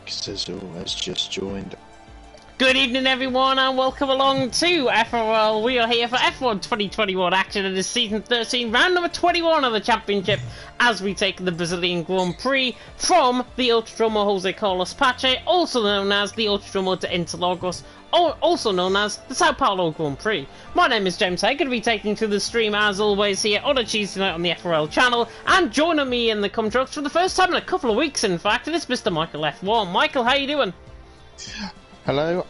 Sizzle has just joined. Good evening everyone and welcome along to FRL. We are here for F1 2021 action. It is season 13, round number 21 of the championship as we take the Brazilian Grand Prix from the Autodromo Jose Carlos Pache, also known as the Autodromo de Interlagos, or also known as the Sao Paulo Grand Prix. My name is James. I'm going to be taking you through the stream as always here on a Tuesday night on the FRL channel, and joining me in the Cumtrucks for the first time in a couple of weeks in fact, it is Mr. Michael F1. Michael, how you doing? Hello,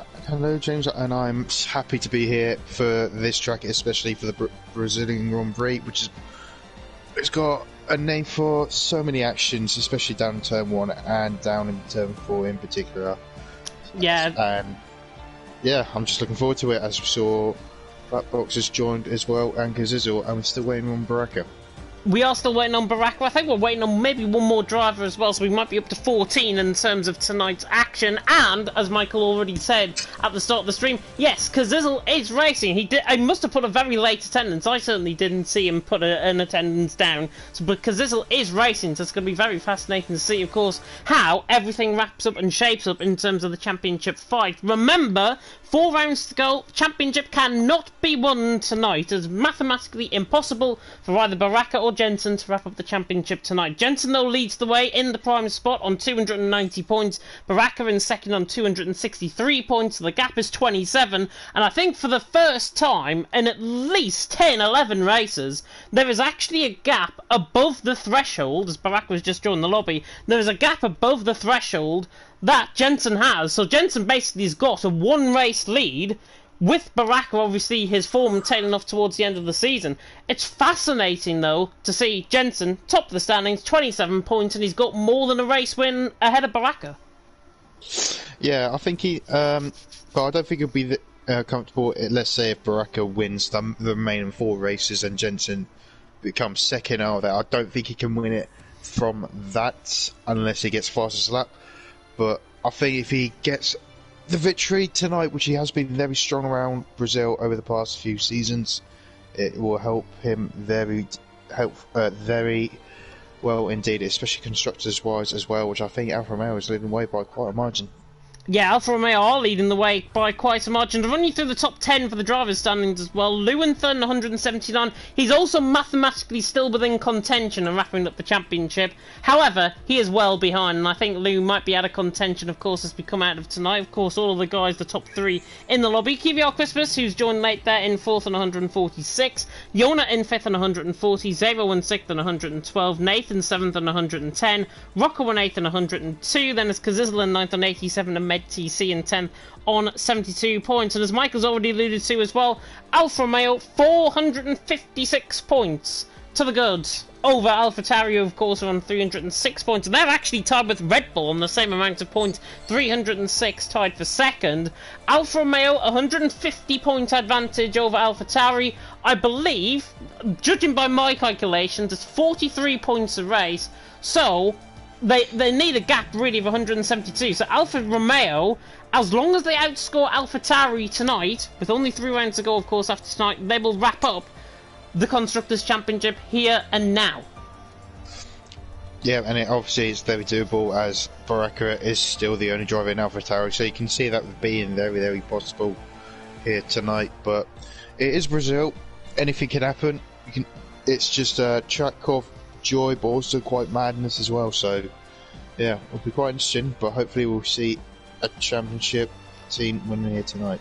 James, and I'm happy to be here for this track, especially for the Brazilian Grand Prix, which is it's got a name for so many actions, especially down in turn 1 and down in turn 4 in particular. Yeah. And yeah, I'm just looking forward to it. As we saw, Black Box has joined as well, and Kazizel, and we're still waiting on Baraka. We are still waiting on Baraka. I think we're waiting on maybe one more driver as well, so we might be up to 14 in terms of tonight's action. And, as Michael already said at the start of the stream, yes, Kazizel is racing. I must have put a very late attendance. I certainly didn't see him put an attendance down. But Kazizel is racing, so it's going to be very fascinating to see, of course, how everything wraps up and shapes up in terms of the championship fight. Remember, 4 rounds to go. The championship cannot be won tonight. It's mathematically impossible for either Baraka or Jensen to wrap up the championship tonight. Jensen, though, leads the way in the prime spot on 290 points. Baraka in second on 263 points. So the gap is 27. And I think for the first time in at least 10, 11 races, there is actually a gap above the threshold, as Baraka has just joined the lobby. There is a gap above the threshold that Jensen has. So Jensen basically has got a one-race lead, with Baraka, obviously, his form tailing off towards the end of the season. It's fascinating, though, to see Jensen top of the standings, 27 points, and he's got more than a race win ahead of Baraka. Yeah, I think he... but I don't think he'll be comfortable, let's say, if Baraka wins the remaining 4 races and Jensen becomes second out of that. I don't think he can win it from that, unless he gets fastest lap. But I think if he gets the victory tonight, which he has been very strong around Brazil over the past few seasons, it will help him very well indeed, especially constructors wise as well, which I think Alfa Romeo is leading the way by quite a margin. Yeah, Alfa Romeo are leading the way by quite a margin. To run you through the top 10 for the drivers' standings as well, Lewinthorne, 179. He's also mathematically still within contention and wrapping up the championship. However, he is well behind, and I think Lew might be out of contention, of course, as we come out of tonight. Of course, all of the guys, the top 3 in the lobby. KVR Christmas, who's joined late there, in 4th on 146. Yona in 5th on 140. Zero in 6th on 112. Nathan 7th on 110. Rocco in 8th on 102. Then it's Kazizel in 9th on 87, and TC in 10th on 72 points. And as Michael's already alluded to as well, Alfa Romeo 456 points to the good over AlphaTauri, of course, are on 306 points, and they're actually tied with Red Bull on the same amount of points, 306 tied for second. Alfa Romeo 150 point advantage over AlphaTauri. I believe, judging by my calculations, it's 43 points a race, so They need a gap, really, of 172. So Alfa Romeo, as long as they outscore AlphaTauri tonight, with only 3 rounds to go, of course, after tonight, they will wrap up the Constructors' Championship here and now. Yeah, and obviously it's very doable, as Baraka is still the only driver in AlphaTauri, so you can see that being very, very possible here tonight. But it is Brazil. Anything can happen. It's just a track of joy, but also quite madness as well, so yeah, it'll be quite interesting, but hopefully we'll see a championship team winning here tonight.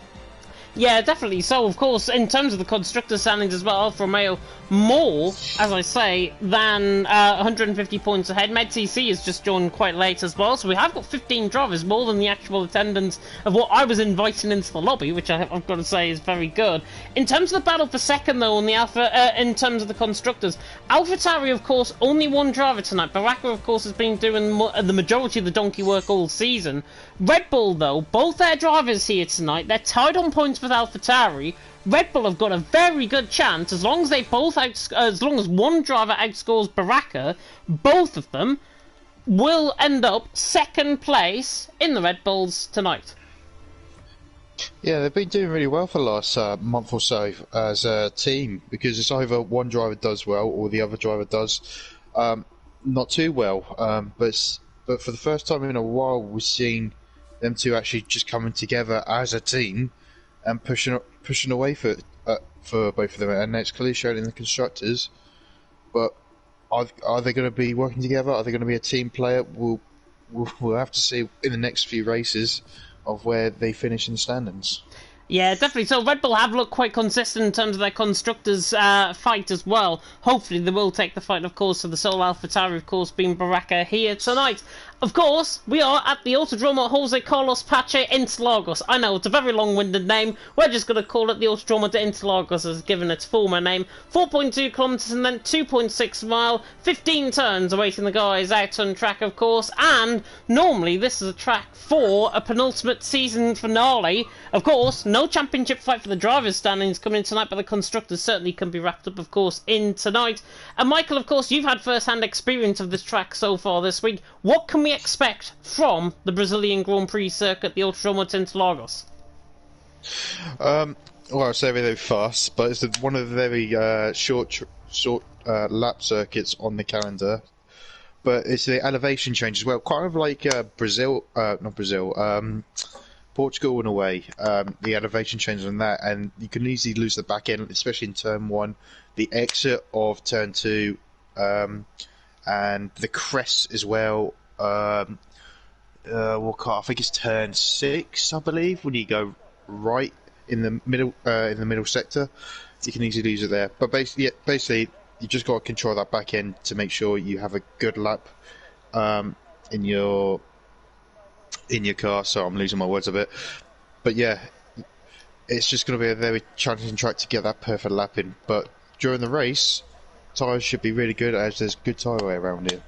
Yeah, definitely. So, of course, in terms of the constructor standings as well, Alfa Romeo more, as I say, than 150 points ahead. MedTC has just joined quite late as well, so we have got 15 drivers, more than the actual attendance of what I was inviting into the lobby, which I've got to say is very good. In terms of the battle for second, though, on the in terms of the constructors, AlphaTauri, of course, only one driver tonight. Baraka, of course, has been doing the majority of the donkey work all season. Red Bull, though, both their drivers here tonight, they're tied on points with AlphaTauri. Red Bull have got a very good chance, as long as as long as one driver outscores Baraka, both of them will end up second place in the Red Bulls tonight. Yeah, they've been doing really well for the last month or so as a team, because it's either one driver does well or the other driver does not too well. But but for the first time in a while, we've seen them two actually just coming together as a team and pushing away for both of them. And it's clearly shown in the constructors. But are they going to be working together? Are they going to be a team player? We'll have to see in the next few races of where they finish in the standings. Yeah, definitely. So Red Bull have looked quite consistent in terms of their constructors' fight as well. Hopefully they will take the fight, of course, to the sole AlphaTauri, of course, being Baraka here tonight. Of course, we are at the Autodromo Jose Carlos Pache Interlagos. I know, it's a very long-winded name. We're just going to call it the Autodromo de Interlagos as given its former name. 4.2 kilometres and then 2.6 mile, 15 turns awaiting the guys out on track, of course. And normally this is a track for a penultimate season finale. Of course, no championship fight for the drivers' standings coming tonight, but the constructors certainly can be wrapped up, of course, in tonight. And Michael, of course, you've had first-hand experience of this track so far this week. What can we expect from the Brazilian Grand Prix circuit, the Autodromo de Interlagos? Well, I'll say very fast, but it's one of the very short lap circuits on the calendar. But it's the elevation change as well, kind of like Portugal in a way. The elevation change on that, and you can easily lose the back end, especially in turn 1, the exit of turn 2, and the crest as well. I think it's turn 6, I believe, when you go right in the middle sector, you can easily lose it there. But basically, you just got to control that back end to make sure you have a good lap in your car. So I'm losing my words a bit, but yeah, it's just going to be a very challenging track to get that perfect lap in. But during the race, tyres should be really good, as there's good tyre wear around here.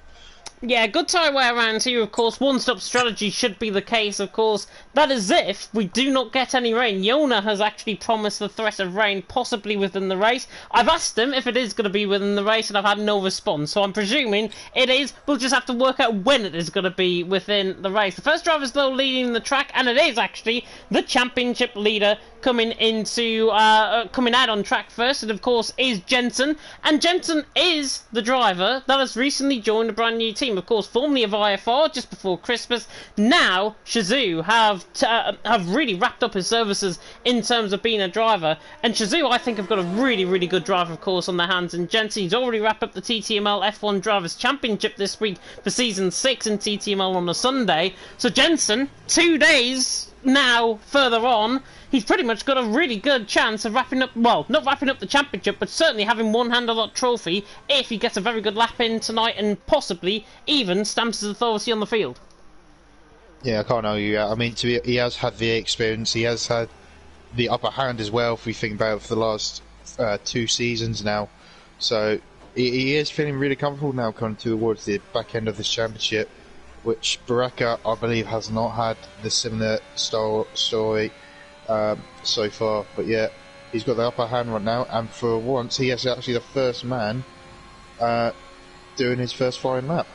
Yeah, good tyre wear around here, of course. One-stop strategy should be the case, of course. That is if we do not get any rain. Yona has actually promised the threat of rain possibly within the race. I've asked him if it is going to be within the race, and I've had no response. So I'm presuming it is. We'll just have to work out when it is going to be within the race. The first driver is, though, leading the track, and it is actually the championship leader coming out on track first. And, of course, is Jensen. And Jensen is the driver that has recently joined a brand new team. Of course, formerly of IFR just before Christmas. Now, Shazoo have really wrapped up his services in terms of being a driver. And Shazoo, I think, have got a really, really good driver, of course, on their hands. And Jensen, he's already wrapped up the TTML F1 Drivers' Championship this week for Season 6 in TTML on a Sunday. So Jensen, 2 days now further on, he's pretty much got a really good chance of wrapping up, well, not wrapping up the championship, but certainly having one hand on that trophy if he gets a very good lap in tonight and possibly even stamps his authority on the field. Yeah, I can't argue that. I mean, he has had the experience, he has had the upper hand as well, if we think about it, for the last 2 seasons now. So he is feeling really comfortable now coming towards the back end of this championship, which Baraka, I believe, has not had the similar story so far. But yeah, he's got the upper hand right now, and for once he is actually the first man doing his first flying lap.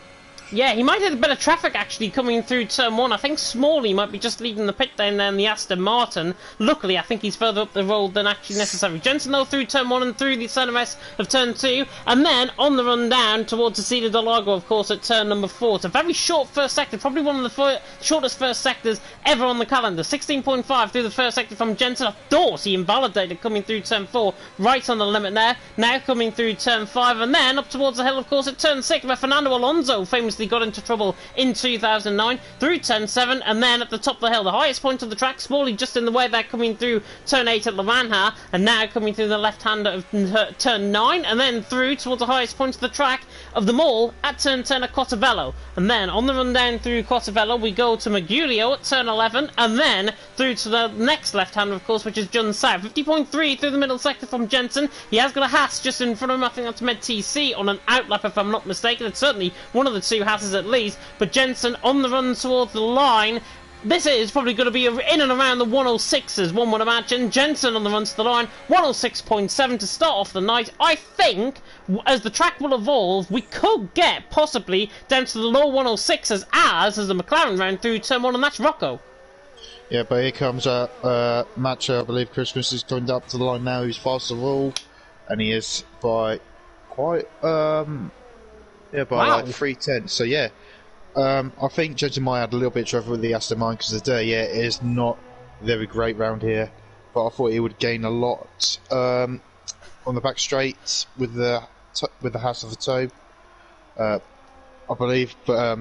Yeah, he might have a bit of traffic actually coming through turn 1. I think Smalley might be just leaving the pit lane there in the Aston Martin. Luckily, I think he's further up the road than actually necessary. Jensen, though, through turn 1 and through the CMS of turn 2. And then on the run down towards the Cida del Lago, of course, at turn number 4. It's a very short first sector, probably one of the shortest first sectors ever on the calendar. 16.5 through the first sector from Jensen. I thought he invalidated coming through turn 4, right on the limit there. Now coming through turn 5, and then up towards the hill, of course, at turn 6, where Fernando Alonso famously got into trouble in 2009, through turn 7, and then at the top of the hill, the highest point of the track, Smalley just in the way there, coming through turn 8 at La Manja, and now coming through the left hand of turn 9, and then through towards the highest point of the track of them all at turn 10 at Cottovello. And then on the run down through Cottovello, we go to Magulio at turn 11, and then through to the next left hand, of course, which is Jun South. 50.3 through the middle sector from Jensen. He has got a Haas just in front of him. I think that's Med TC on an outlap, if I'm not mistaken. It's certainly one of the two Haas's at least, but Jensen on the run towards the line. This is probably going to be in and around the 106s, one would imagine. Jensen on the run to the line, 106.7 to start off the night. I think, as the track will evolve, we could get possibly down to the low 106s as the McLaren round through turn 1, and that's Rocco. Yeah, but here comes a match. I believe Christmas is coming up to the line now. He's fast of all, and he is by quite, by wow, like 3/10. So yeah, I think Jensen might have had a little bit of trouble with the Aston Martin because the dirty air is not very great round here. But I thought he would gain a lot on the back straight with the house of the toe, I believe. But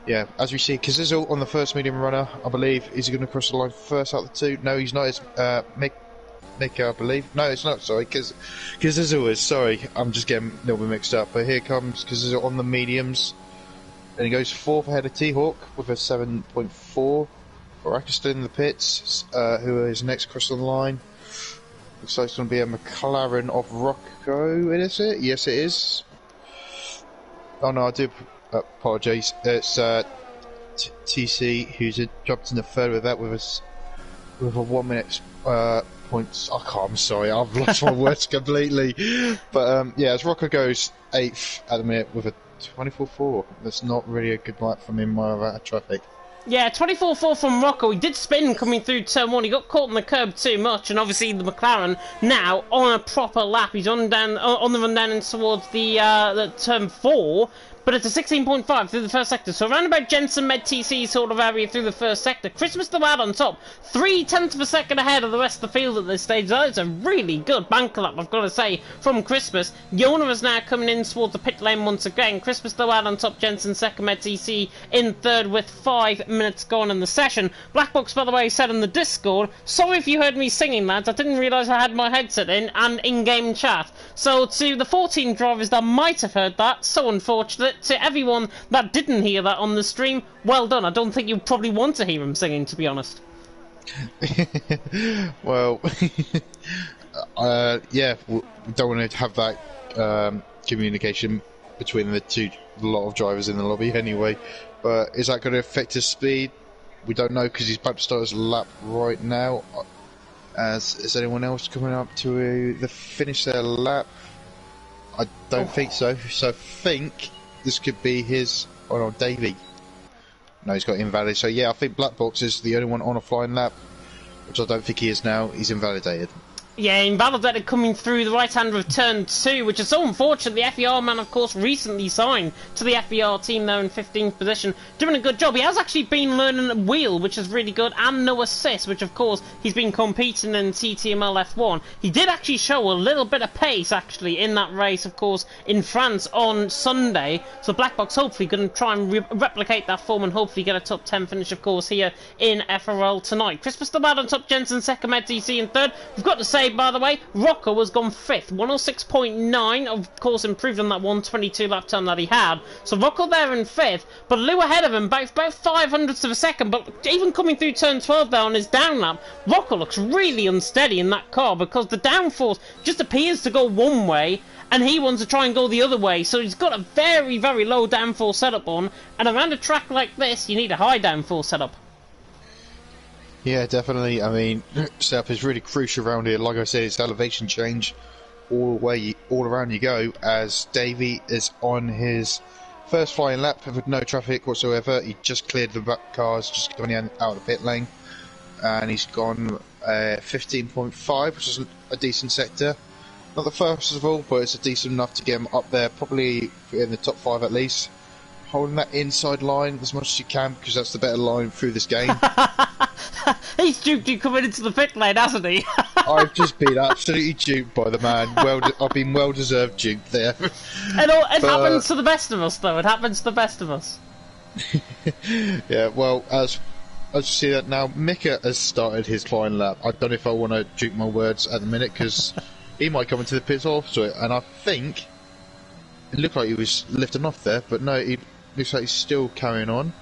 yeah, as we see, Kazizel on the first medium runner, I believe, is he going to cross the line first out of the two? No, he's not. It's Mika, I believe. No, it's not. Sorry, Kazizel is. Sorry, I'm just getting a little bit mixed up. But here comes Kazizel on the mediums. And he goes fourth ahead of T-Hawk with a 7.4. Baraka still in the pits, who is next across the line. Looks like it's going to be a McLaren of Rocco, is it? Yes, it is. Oh no, I do apologise. It's TC who's dropped in the third with that with a 1 minute points. I'm sorry, I've lost my words completely. But yeah, as Rocco goes 8th at the minute with a 24.4. That's not really a good lap from him via traffic. Yeah, 24.4 from Rocco. He did spin coming through turn 1. He got caught on the curb too much, and obviously the McLaren now on a proper lap. He's on the run down and towards the turn 4. But it's a 16.5 through the first sector. So around about Jensen, Med TC sort of area through the first sector. Christmas the Lad on top. 0.3 of a second ahead of the rest of the field at this stage. That is a really good banker lap, I've got to say, from Christmas. Yona is now coming in towards the pit lane once again. Christmas the Lad on top. Jensen second, Med TC in third with 5 minutes gone in the session. Blackbox, by the way, said in the Discord, sorry if you heard me singing, lads. I didn't realise I had my headset in and in-game chat. So to the 14 drivers that might have heard that, so unfortunate. To everyone that didn't hear that on the stream, well done. I don't think you probably want to hear him singing, to be honest. Well, yeah, we don't want to have that communication between the lot of drivers in the lobby anyway. But is that going to affect his speed? We don't know because he's about to start his lap right now. Is anyone else coming up to the finish their lap? I don't think so. So I think this could be his. Oh no, Davey. No, he's got invalid. So yeah, I think Blackbox is the only one on a flying lap, which I don't think he is now. He's invalidated. Yeah, invalidated coming through the right-hander of turn 2, which is so unfortunate. The FER man, of course, recently signed to the FER team there in 15th position, doing a good job. He has actually been learning a wheel, which is really good, and no assist, which, of course, he's been competing in TTML F1. He did actually show a little bit of pace, actually, in that race, of course, in France on Sunday. So Blackbox hopefully going to try and replicate that form and hopefully get a top 10 finish, of course, here in FRL tonight. Christmas the Bad on top, Jensen second, Med TC in third. We've got to say, by the way, Rocco has gone 5th, 106.9, of course improved on that 122 lap time that he had. So Rocco there in 5th, but Lou ahead of him, about 500ths of a second, but even coming through turn 12 there on his down lap, Rocco looks really unsteady in that car because the downforce just appears to go one way, and he wants to try and go the other way, so he's got a very, very low downforce setup on, and around a track like this, you need a high downforce setup. Yeah, definitely. I mean, setup is really crucial around here. Like I said, it's elevation change all around you go. As Davey is on his first flying lap with no traffic whatsoever. He just cleared the back cars, just going out of the pit lane, and he's gone 15.5, which is a decent sector. Not the fastest of all, but it's a decent enough to get him up there, probably in the top 5 at least. Holding that inside line as much as you can, because that's the better line through this game. He's duped you coming into the pit lane, hasn't he? I've just been absolutely duped by the man. I've been well deserved duped there. It happens to the best of us, though. It happens to the best of us. Yeah, well, as you see that now, Mika has started his flying lap. I don't know if I want to dupe my words at the minute, because he might come into the pits after it, and I think it looked like he was lifting off there, but no, he looks like he's still carrying on.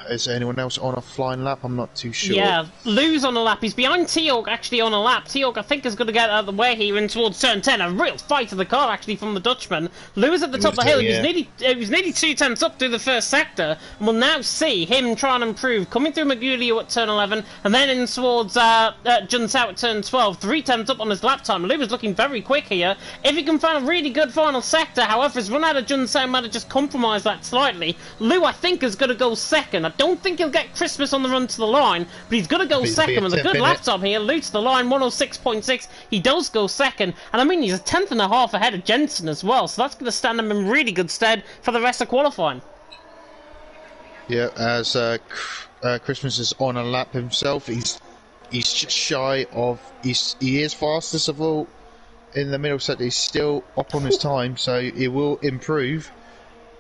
Is there anyone else on a flying lap? I'm not too sure. Yeah, Lou's on a lap. He's behind Teorg actually on a lap. Teorg, I think, is going to get out of the way here in towards turn 10. A real fight of the car, actually, from the Dutchman. Lou is at the top of the hill. Yeah. He was nearly 2 tenths up through the first sector. And we'll now see him try and improve. Coming through Magulio at turn 11, and then in towards Junsao at turn 12. 3 tenths up on his lap time. Lou is looking very quick here. If he can find a really good final sector, however, his run out of Junsao might have just compromised that slightly. Lou, I think, is going to go second. I don't think he'll get Christmas on the run to the line, but he's going to go second with a good lap time here. Lutes the line, 106.6. He does go second, and I mean, he's a tenth and a half ahead of Jensen as well, so that's going to stand him in really good stead for the rest of qualifying. Yeah, as Christmas is on a lap himself, he's just shy of... He is fastest of all in the middle sector. He's still up on his time, so he will improve.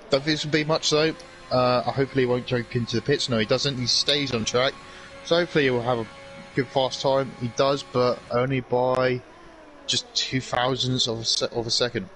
Don't think this will be much though. Hopefully he won't choke into the pits. No, he doesn't. He stays on track. So hopefully he will have a good fast time. He does, but only by just 0.02 of a second.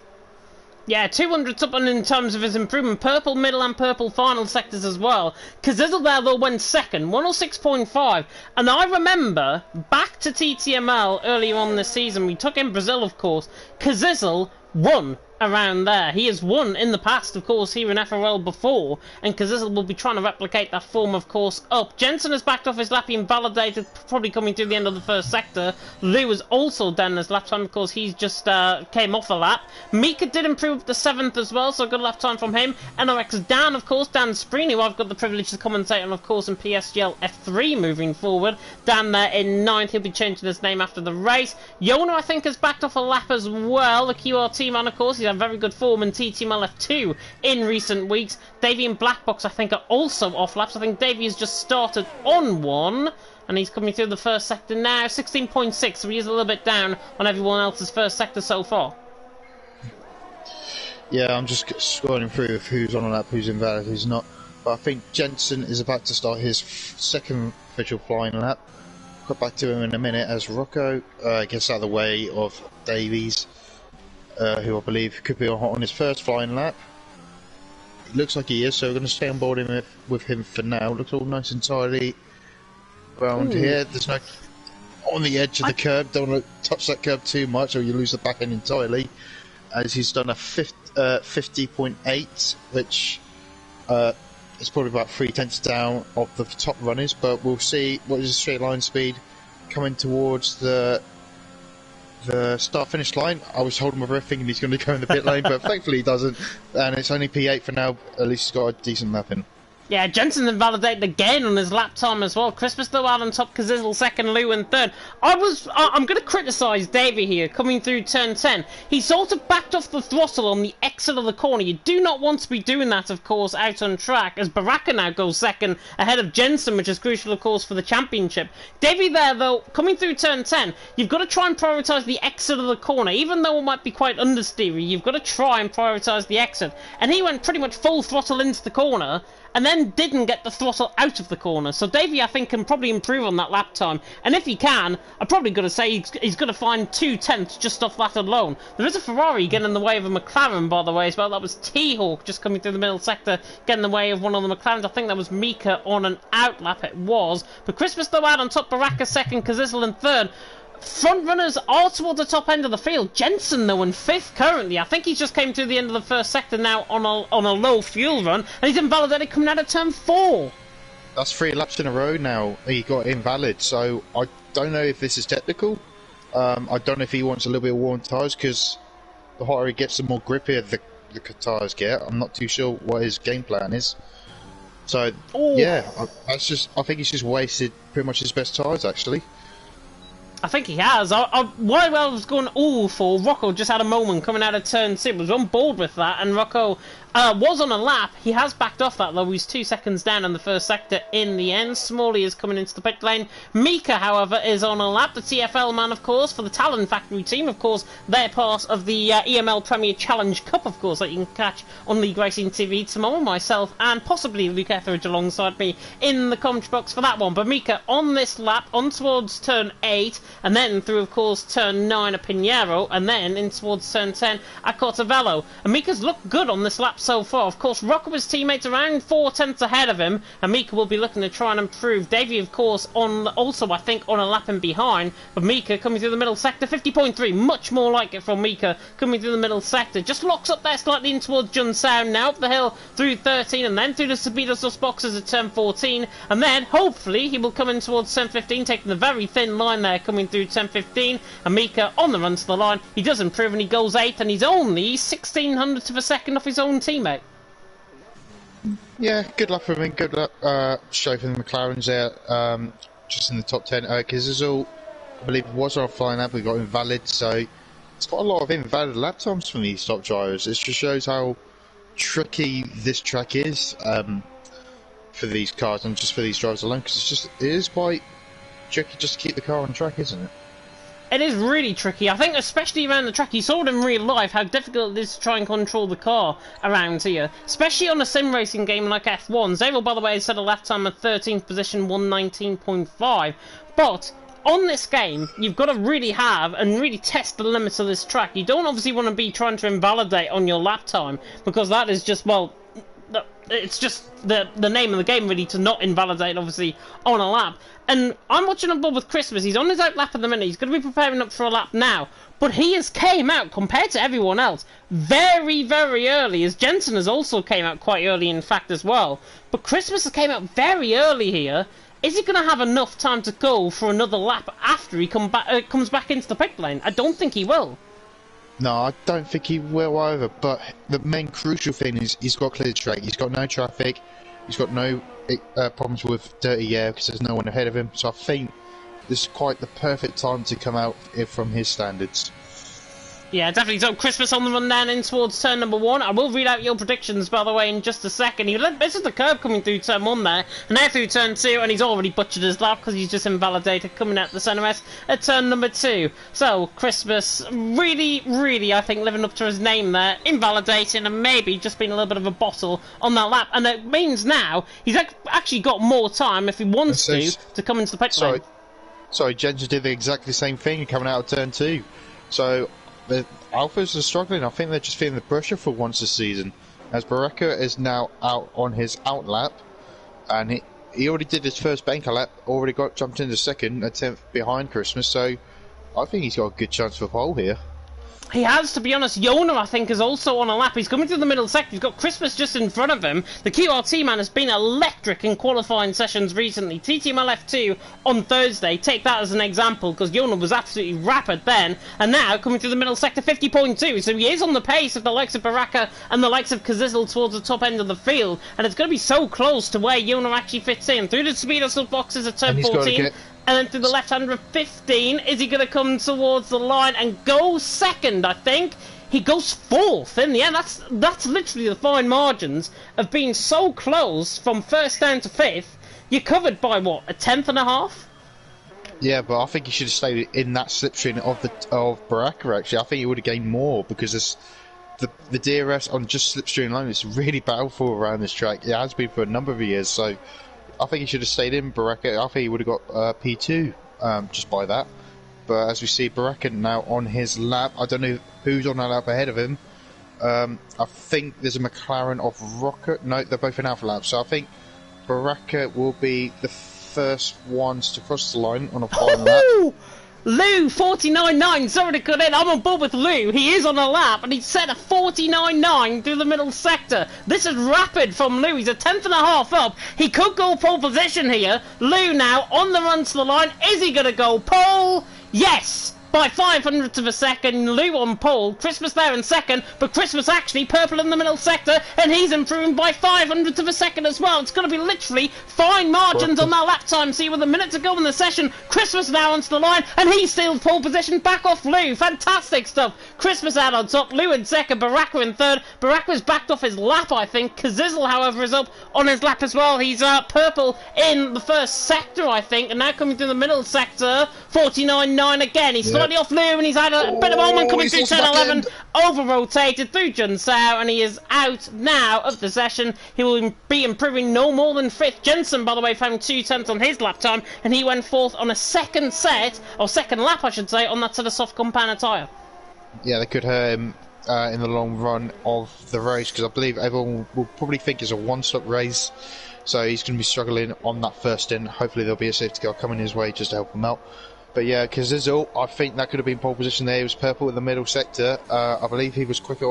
Yeah, 200's up in terms of his improvement. Purple middle and purple final sectors as well. Kazizel there though went second, 106.5. And I remember, back to TTML earlier on this season, we took in Brazil of course, Kazizel won around there. He has won in the past, of course, here in FRL before, and Kazizel will be trying to replicate that form, of course, up. Jensen has backed off his lap, invalidated, probably coming through the end of the first sector. Lou is also down his lap time, of course, he's just came off a lap. Mika did improve the 7th as well, so good lap time from him. NRX Dan, of course, Dan Spreen, who I've got the privilege to commentate on, of course, in PSGL F3 moving forward. Dan there in 9th, he'll be changing his name after the race. Yona, I think, has backed off a lap as well. The QRT man, of course, he's had very good form in TTML F2 in recent weeks. Davey and Blackbox, I think, are also off laps. I think Davey has just started on one, and he's coming through the first sector now, 16.6, so he is a little bit down on everyone else's first sector so far. Yeah, I'm just scrolling through who's on a lap, who's invalid, who's not. But I think Jensen is about to start his second official flying lap. Got back to him in a minute as Rocco gets out of the way of Davies, who I believe could be on his first flying lap. It looks like he is, so we're going to stay on board with him for now. Looks all nice and tidy around here. There's no on the edge of the curb. Don't want to touch that curb too much, or you lose the back end entirely. As he's done a 50.8, which is probably about 0.3 down of the top runners. But we'll see what is the straight line speed coming towards the start-finish line. I was holding my breath thinking he's going to go in the pit lane, but thankfully he doesn't, and it's only P8 for now. At least he's got a decent lap in. Yeah, Jensen invalidated again on his lap time as well. Christmas though out on top, Kazizel second, Lou in third. I'm going to criticise Davey here, coming through turn 10. He sort of backed off the throttle on the exit of the corner. You do not want to be doing that, of course, out on track, as Baraka now goes second, ahead of Jensen, which is crucial, of course, for the championship. Davey there, though, coming through turn 10, you've got to try and prioritise the exit of the corner. Even though it might be quite understeery, you've got to try and prioritise the exit. And he went pretty much full throttle into the corner, and then didn't get the throttle out of the corner. So Davey, I think, can probably improve on that lap time. And if he can, I'm probably going to say he's going to find 2/10 just off that alone. There is a Ferrari getting in the way of a McLaren, by the way, as well. That was T-Hawk just coming through the middle sector, getting in the way of one of the McLarens. I think that was Mika on an out lap, it was. But Christmas, though, out on top, Baraka second, Kazizel in third. Front runners are towards the top end of the field. Jensen, though, in 5th currently. I think he just came through the end of the first sector now on a low fuel run, and he's invalidated coming out of turn 4. That's 3 laps in a row now. He got invalid, so I don't know if this is technical. I don't know if he wants a little bit of warm tyres, because the hotter he gets, the more grippier the tyres get. I'm not too sure what his game plan is. So, yeah, I think he's just wasted pretty much his best tyres, actually. I think he has. While I was going all for, Rocco just had a moment coming out of turn 2. Was on board with that, and Rocco was on a lap. He has backed off that, though. He's 2 seconds down in the first sector in the end. Smalley is coming into the pit lane. Mika, however, is on a lap. The TFL man, of course, for the Talon Factory team. Of course, they're part of the EML Premier Challenge Cup, of course, that you can catch on League Racing TV tomorrow. Myself and possibly Luke Etheridge alongside me in the commentary box for that one. But Mika on this lap, on towards turn 8, and then through, of course, turn 9 at Pinheiro, and then in towards turn 10 at Cortavello. And Mika's looked good on this lap so far. Of course, Rocco was teammates around 4/10 ahead of him, and Mika will be looking to try and improve. Davey, of course, also, I think, on a lap in behind, but Mika coming through the middle sector, 50.3, much more like it from Mika coming through the middle sector. Just locks up there slightly in towards Junsound, now up the hill through 13, and then through the Sabidos boxes at turn 14, and then, hopefully, he will come in towards turn 15, taking the very thin line there, coming through turn 15, and Mika on the run to the line. He does improve, and he goes 8th, and he's only 1/1600th of a second off his own teammate. Yeah, good luck for him. Good luck show for the McLarens there, just in the top 10. Kizizel, I believe, was on a flying lap, we got invalid, so it's got a lot of invalid lap times from these top drivers. It just shows how tricky this track is for these cars and just for these drivers alone, because it is quite tricky just to keep the car on track, isn't it? It is really tricky. I think especially around the track, you saw it in real life how difficult it is to try and control the car around here. Especially on a sim racing game like F1. Zabel, by the way, set a lap time at 13th position, 119.5. But on this game, you've got to really have and really test the limits of this track. You don't obviously want to be trying to invalidate on your lap time, because that is just, well, it's just the name of the game, really, to not invalidate, obviously, on a lap. And I'm watching on board with Christmas. He's on his out lap at the minute. He's going to be preparing up for a lap now. But he has came out, compared to everyone else, very, very early, as Jensen has also came out quite early, in fact, as well. But Christmas has came out very early here. Is he going to have enough time to go for another lap after he comes back into the pit lane? I don't think he will. No, I don't think he will either, but the main crucial thing is he's got clear track, he's got no traffic, he's got no problems with dirty air because there's no one ahead of him, so I think this is quite the perfect time to come out from his standards. Yeah, definitely. So Christmas on the run down in towards turn number 1. I will read out your predictions, by the way, in just a second. This is the curb coming through turn 1 there, and now through turn 2, and he's already butchered his lap because he's just invalidated coming out the centre S at turn number 2. So Christmas really, really, I think, living up to his name there, invalidating and maybe just being a little bit of a bottle on that lap. And it means now he's actually got more time, if he wants to come into the pit lane. Sorry, Jensen did exactly the same thing coming out of turn 2. So the Alphas are struggling. I think they're just feeling the pressure for once this season, as Baraka is now out on his out lap, and he already did his first banker lap, already jumped into second, a 10th behind Christmas, so I think he's got a good chance for pole here. He has, to be honest. Yona, I think, is also on a lap. He's coming through the middle sector. He's got Christmas just in front of him. The QRT man has been electric in qualifying sessions recently. TTML F2 on Thursday. Take that as an example, because Yona was absolutely rapid then. And now, coming through the middle sector, 50.2. So he is on the pace of the likes of Baraka and the likes of Kazizel towards the top end of the field. And it's going to be so close to where Yona actually fits in. Through the speedo sub boxes at turn 14. And then through the left-hander of 15, is he going to come towards the line and go second, I think? He goes fourth in the end. That's literally the fine margins of being so close from first down to fifth. You're covered by, what, a tenth and a half? Yeah, but I think he should have stayed in that slipstream of Baraka, actually. I think he would have gained more, because the DRS on just slipstream alone is really powerful around this track. It has been for a number of years, so I think he should have stayed in Baraka. I think he would have got P2 just by that. But as we see, Baraka now on his lap. I don't know who's on that lap ahead of him. I think there's a McLaren of Rocket. No, they're both in Alpha lap. So I think Baraka will be the first ones to cross the line on a final lap. Lou, 49.9, sorry to cut in, I'm on board with Lou. He is on a lap, and he's set a 49.9 through the middle sector. This is rapid from Lou. He's a tenth and a half up. He could go pole position here. Lou now on the run to the line. Is he going to go pole? Yes! By 500ths of a second, Lou on pole, Christmas there in second, but Christmas actually purple in the middle sector, and he's improving by 500ths of a second as well. It's going to be literally fine margins on that lap time. See, with a minute to go in the session, Christmas now onto the line, and he's still pole position back off Lou. Fantastic stuff. Christmas out on top, Lou in second, Baraka in third. Baraka's backed off his lap, I think. Kazizel, however, is up on his lap as well. He's purple in the first sector, I think, and now coming through the middle sector, 49.9 again. He's slightly off Lou, and he's had a bit of moment coming through turn 11, over-rotated through Junsao, and he is out now of the session. He will be improving no more than fifth. Jensen, by the way, found 2 tenths on his lap time, and he went fourth on a second lap, I should say, on that sort of soft compound tyre. Yeah, they could hurt him in the long run of the race, because I believe everyone will probably think it's a one-stop race, so he's going to be struggling on that first in. Hopefully there'll be a safety car coming his way just to help him out. But yeah, Kazizel, I think that could have been pole position there. He was purple in the middle sector. I believe he was quicker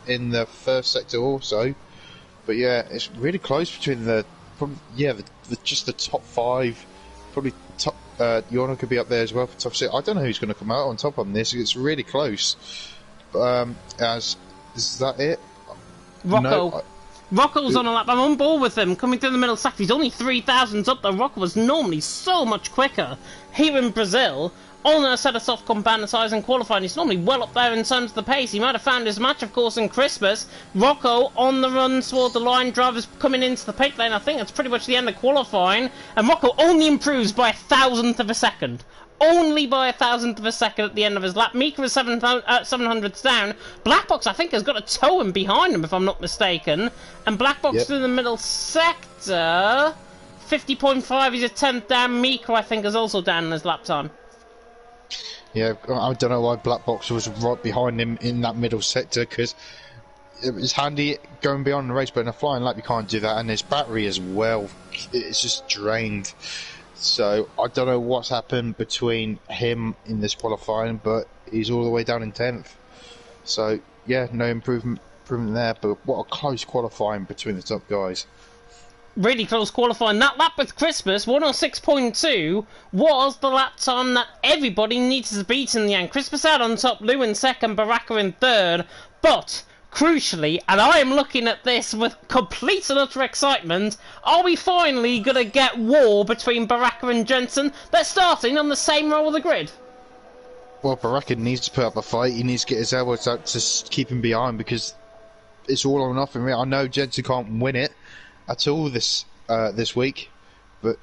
in the first sector also. But yeah, it's really close between just the top 5. Probably top. Yorno could be up there as well for top 6. I don't know who's going to come out on top on this. It's really close. Is that it? Rocco. Rocco's on a lap. I'm on board with him. Coming through the middle sector. He's only 3,000s up there. Rocco was normally so much quicker here in Brazil. On a set of soft compound size and qualifying, he's normally well up there in terms of the pace. He might have found his match, of course, in Christmas. Rocco on the run toward the line. Drivers coming into the pit lane. I think that's pretty much the end of qualifying. And Rocco only improves by 1,000th of a second. Only by 1,000th of a second at the end of his lap. Mika is 700ths down. Black Box, I think, has got a tow in behind him, if I'm not mistaken. And Black Box through the middle sector. 50.5, he's a 10th down. Mika, I think, is also down in his lap time. Yeah, I don't know why Black Box was right behind him in that middle sector, because it was handy going beyond the race, but in a flying lap you can't do that, and his battery as well, it's just drained. So I don't know what's happened between him in this qualifying, but he's all the way down in 10th. So yeah, no improvement there, but what a close qualifying between the top guys. Really close qualifying. That lap with Christmas, 106.2, was the lap time that everybody needs to beat in the end. Christmas out on top, Lou in second, Baraka in third, but crucially, and I am looking at this with complete and utter excitement, are we finally going to get war between Baraka and Jensen? They're starting on the same row of the grid. Well, Baraka needs to put up a fight. He needs to get his elbows out to keep him behind, because it's all or nothing. I know Jensen can't win it at all this week, but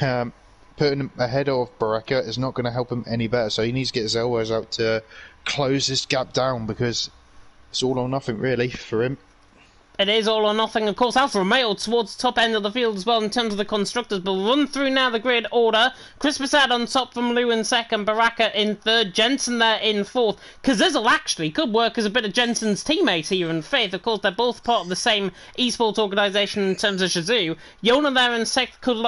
putting him ahead of Baraka is not going to help him any better. So he needs to get his elbows out to close this gap down, because it's all or nothing really for him. It is all or nothing. Of course, Alfa Romeo towards the top end of the field as well in terms of the constructors. But we'll run through now the grid order. Christmas out on top from Lou in second, Baraka in third, Jensen there in fourth. Kazizel actually could work as a bit of Jensen's teammate here in fifth. Of course, they're both part of the same esports organisation in terms of Shazoo. Yona there in sixth could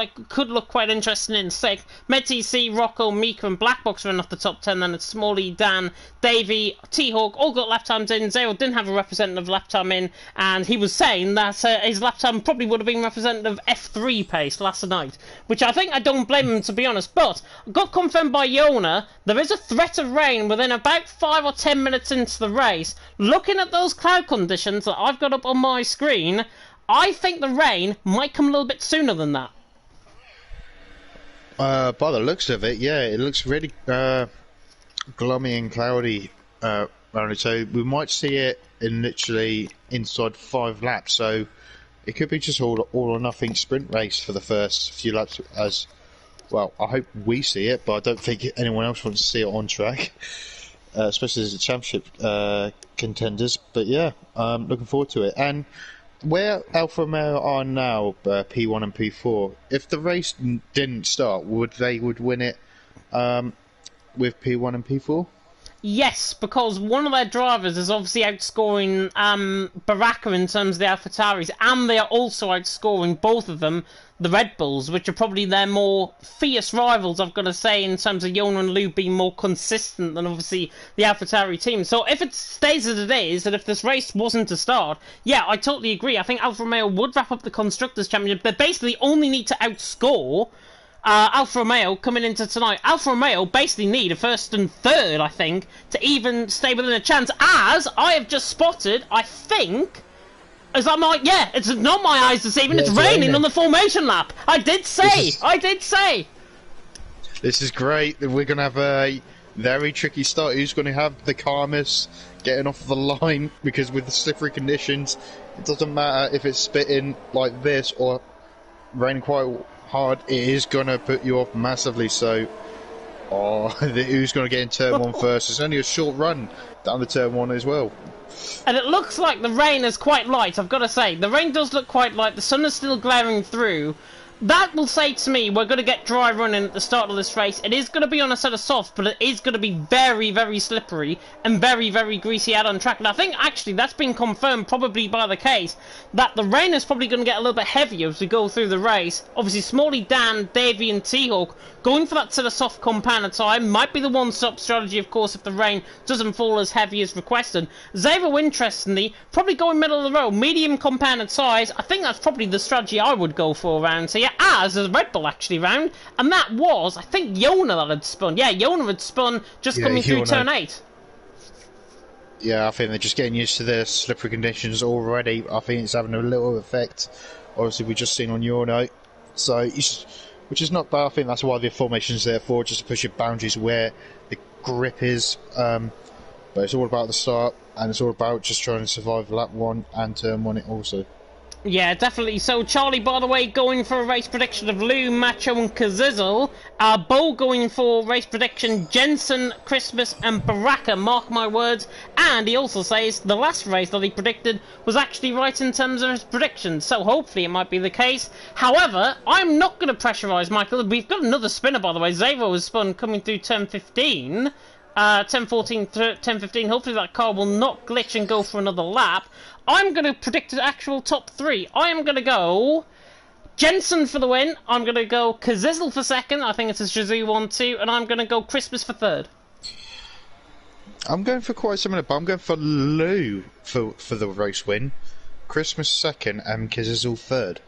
look quite interesting in sixth. MedTC, Rocco, Mika and Blackbox are in off the top 10. Then it's Smalley, Dan, Davey, T-Hawk, all got lap times in. Zero didn't have a representative lap time in, and he was saying that his lap time probably would have been representative F3 pace last night, which I don't blame him, to be honest. But got confirmed by Yona, there is a threat of rain within about 5 or 10 minutes into the race. Looking at those cloud conditions that I've got up on my screen, I think the rain might come a little bit sooner than that. By the looks of it, yeah, it looks really gloomy and cloudy. So we might see it in literally inside 5 laps. So it could be just all or nothing sprint race for the first few laps. As well, I hope we see it, but I don't think anyone else wants to see it on track, especially as the championship contenders. But yeah, looking forward to it. And where Alfa Romeo are now, P1 and P4, if the race didn't start, would win it with P1 and P4? Yes, because one of their drivers is obviously outscoring Baraka in terms of the AlphaTauris, and they are also outscoring both of them, the Red Bulls, which are probably their more fierce rivals, I've got to say, in terms of Yona and Lou being more consistent than obviously the AlphaTauri team. So if it stays as it is, and if this race wasn't to start, yeah, I totally agree. I think Alfa Romeo would wrap up the Constructors' Championship. They basically only need to outscore Alfa Romeo coming into tonight. Alfa Romeo basically need a first and third, I think, to even stay within a chance, as I have just spotted, I think, as I'm like, yeah, it's not my eyes deceiving, it's raining on the formation lap. I did say. This is great. We're going to have a very tricky start. Who's going to have the calmest getting off the line? Because with the slippery conditions, it doesn't matter if it's spitting like this or raining quite hard, it is going to put you off massively. So who's going to get in turn 1 first? It's only a short run down the turn 1 as well. And it looks like the rain is quite light, I've got to say. The rain does look quite light. The sun is still glaring through. That will say to me we're going to get dry running at the start of this race. It is going to be on a set of softs, but it is going to be very, very slippery and very, very greasy out on track. And I think actually that's been confirmed probably by the case that the rain is probably going to get a little bit heavier as we go through the race. Obviously, Smalley, Dan, Davey and T-Hawk going for that set of soft compound time might be the one-stop strategy, of course, if the rain doesn't fall as heavy as requested. Zero, interestingly, probably going middle of the road, medium compounded size. I think that's probably the strategy I would go for around here, as a Red Bull actually round, and that was, I think, Yona that had spun. Yeah, Yona had spun just coming through turn 8. Yeah, I think they're just getting used to the slippery conditions already. I think it's having a little effect. Obviously, we've just seen on your note. So, which is not bad. I think that's why the formation's there for, just to push your boundaries where the grip is. But it's all about the start, and it's all about just trying to survive lap 1 and turn 1 also. Yeah, definitely. So, Charlie, by the way, going for a race prediction of Lou, Macho, and Kazizel. Bo going for race prediction Jensen, Christmas, and Baraka, mark my words. And he also says the last race that he predicted was actually right in terms of his predictions. So, hopefully, it might be the case. However, I'm not going to pressurise Michael. We've got another spinner, by the way. Zero is spun coming through turn 15. 10-14, 10-15. Hopefully that car will not glitch and go for another lap. I'm going to predict the actual top 3. I am going to go Jensen for the win. I'm going to go Kazizel for second. I think it's a Shazoo 1-2. And I'm going to go Christmas for third. I'm going for quite similar, but I'm going for Lou for the race win. Christmas second and Kazizel third.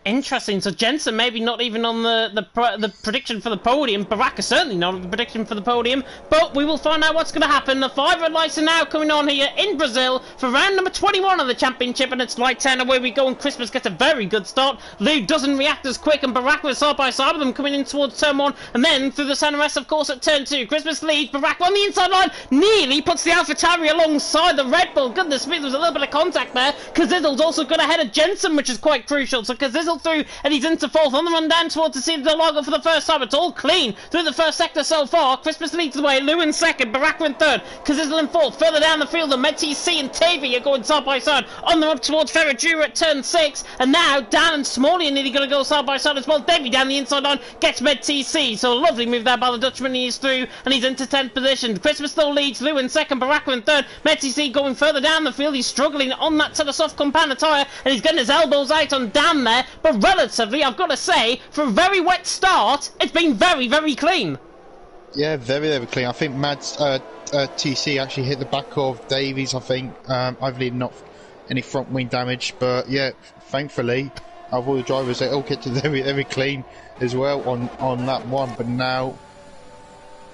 Interesting. So Jensen maybe not even on the prediction for the podium. Baraka certainly not on the prediction for the podium. But we will find out what's going to happen. The 5 red lights are now coming on here in Brazil for round number 21 of the championship, and it's light 10 away we go. And Christmas gets a very good start. Lou doesn't react as quick, and Baraka is side by side with them coming in towards turn 1, and then through the San Rest, of course, at turn 2. Christmas leads. Baraka on the inside line nearly puts the AlphaTauri alongside the Red Bull. Goodness me, there was a little bit of contact there. Kazizel's also got ahead of Jensen, which is quite crucial. So Kazizel through, and he's into 4th on the run down towards the City of Delago for the first time. It's all clean through the first sector so far. Christmas leads the way. Lou in 2nd, Baraka in 3rd, Kazizel in 4th. Further down the field, the MedTC and Tavy are going side by side on the up towards Ferradura at turn 6. And now Dan and Smalley are nearly going to go side by side as well. Davey down the inside line gets MedTC. So a lovely move there by the Dutchman. He is through and he's into 10th position. Christmas still leads. Lou in 2nd, Baraka in 3rd. MedTC going further down the field. He's struggling on that set of soft compound tyre and he's getting his elbows out on Dan there. But relatively, I've got to say, for a very wet start, it's been very, very clean. Yeah, very, very clean. I think Mad's TC actually hit the back of Davies, I think. Hopefully not any front wing damage, but yeah, thankfully, of all the drivers, they all kept it very, very clean as well on lap 1. But now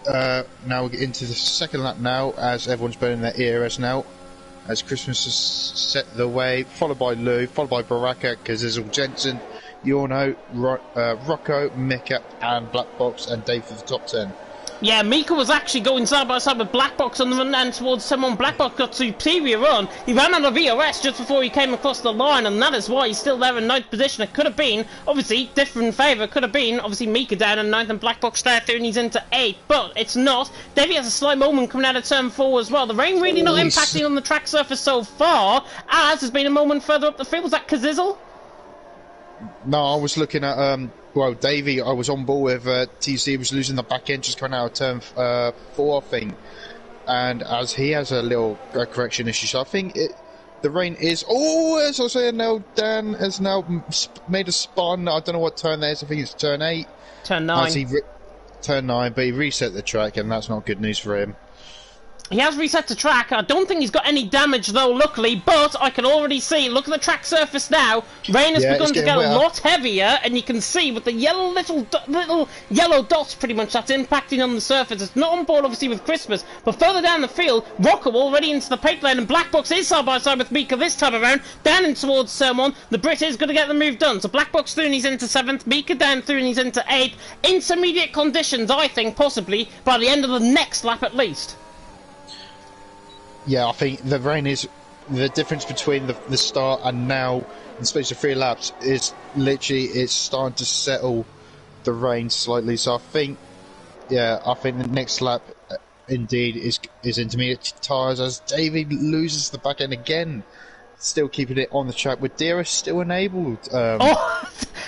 we get into the second lap now, as everyone's burning their ERS now, as Christmas has set the way, followed by Lou, followed by Baraka, Kazizel, Jensen, Yorno, Rocco, Mika, and Black Box, and Dave for the top 10. Yeah, Mika was actually going side by side with Black Box on the run and towards someone. Black Box got superior run. He ran out of ERS just before he came across the line, and that is why he's still there in 9th position. It could have been, obviously, different favour. It could have been, obviously, Mika down in 9th and Black Box straight through, and he's into 8th. But it's not. Davey has a slight moment coming out of turn 4 as well. The rain really not impacting on the track surface so far, as there's been a moment further up the field. Was that Kazizel? No, I was looking at, well, Davey, I was on board with TC, was losing the back end just coming out of turn 4, I think. And as he has a little correction issue, so I think the rain is... Oh, as I was saying now, Dan has now made a spun. I don't know what turn that is. I think it's turn 8. Turn 9. Turn 9, but he reset the track, and that's not good news for him. He has reset the track. I don't think he's got any damage though, luckily, but I can already see, look at the track surface now, rain has begun to get a lot heavier, and you can see with the yellow little yellow dots pretty much that's impacting on the surface. It's not on board obviously with Christmas, but further down the field, Rocco already into the pit lane, and Black Box is side by side with Mika this time around, down in towards someone. The Brit is going to get the move done, so Black Box through and he's into 7th, Mika down through and he's into 8th. Intermediate conditions, I think, possibly, by the end of the next lap at least. Yeah, I think the rain is the difference between the start and now in the space of 3 laps is literally it's starting to settle the rain slightly. So I think the next lap indeed is intermediate tyres as Davey loses the back end again. Still keeping it on the track with DRS still enabled.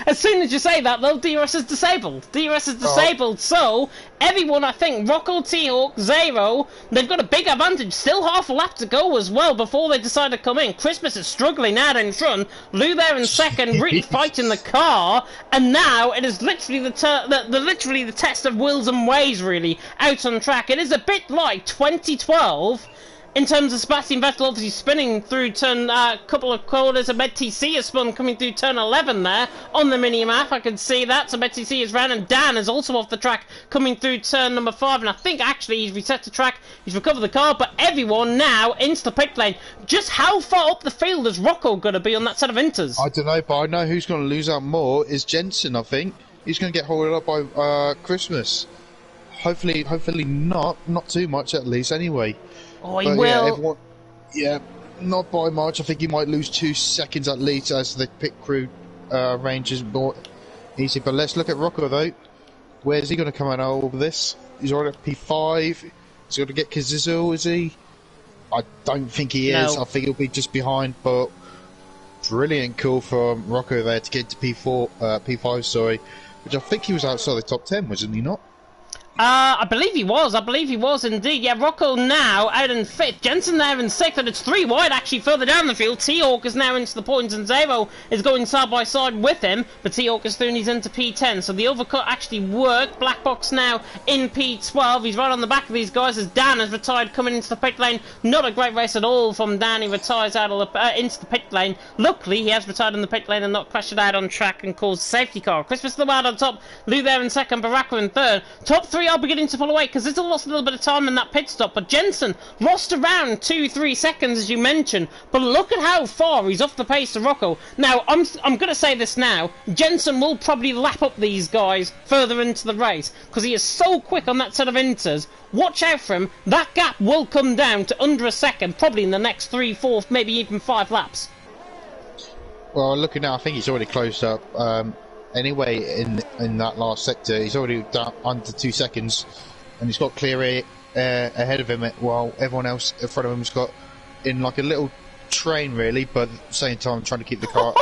As soon as you say that, though, DRS is disabled. DRS is disabled, so everyone, I think, Rocco, T-Hawk, Zero, they've got a big advantage. Still half a lap to go as well before they decide to come in. Christmas is struggling out in front. Lou there in second, really fighting the car, and now it is literally the test of wills and ways, really, out on track. It is a bit like 2012. In terms of Sebastian Vettel, obviously spinning through turn couple of quarters, and MedTC has spun coming through turn 11 there on the mini-map. I can see that. So MedTC is round, and Dan is also off the track coming through turn number 5. And I think actually he's reset the track, he's recovered the car, but everyone now into the pit lane. Just how far up the field is Rocco going to be on that set of inters? I don't know, but I know who's going to lose out more is Jensen, I think. He's going to get hauled up by Christmas. Hopefully not too much at least anyway. Oh, he will. Yeah, not by much. I think he might lose 2 seconds at least as the pit crew range is more easy. But let's look at Rocco though. Where's he going to come out of all of this? He's already at P5. He's going to get Kazizel, is he? I don't think he is. I think he'll be just behind. But brilliant call from Rocco there to get to P5, sorry. Which I think he was outside the top 10, wasn't he not? I believe he was indeed. Yeah, Rocco now out in 5th, Jensen there in 6th, and it's 3 wide actually further down the field. T-Hawk is now into the points, and Zero is going side by side with him, but T-Hawk is through and he's into P10, so the overcut actually worked. Black Box now in P12, he's right on the back of these guys as Dan has retired coming into the pit lane. Not a great race at all from Dan, he retires out of the, into the pit lane. Luckily, he has retired in the pit lane and not crashed it out on track and caused a safety car. Christmas the Wild on top, Lou there in 2nd, Baraka in 3rd. Top 3 are beginning to pull away because there's lost a little bit of time in that pit stop, but Jensen lost around 2-3 seconds as you mentioned, but look at how far he's off the pace of Rocco. Now I'm going to say this now, Jensen will probably lap up these guys further into the race because he is so quick on that set of inters. Watch out for him, that gap will come down to under a second probably in the next 3, 4, maybe even 5 laps. Well, looking now, I think he's already closed up. Anyway, in that last sector, he's already down under 2 seconds, and he's got clear air ahead of him, while everyone else in front of him's got in like a little train, really, but at the same time trying to keep the car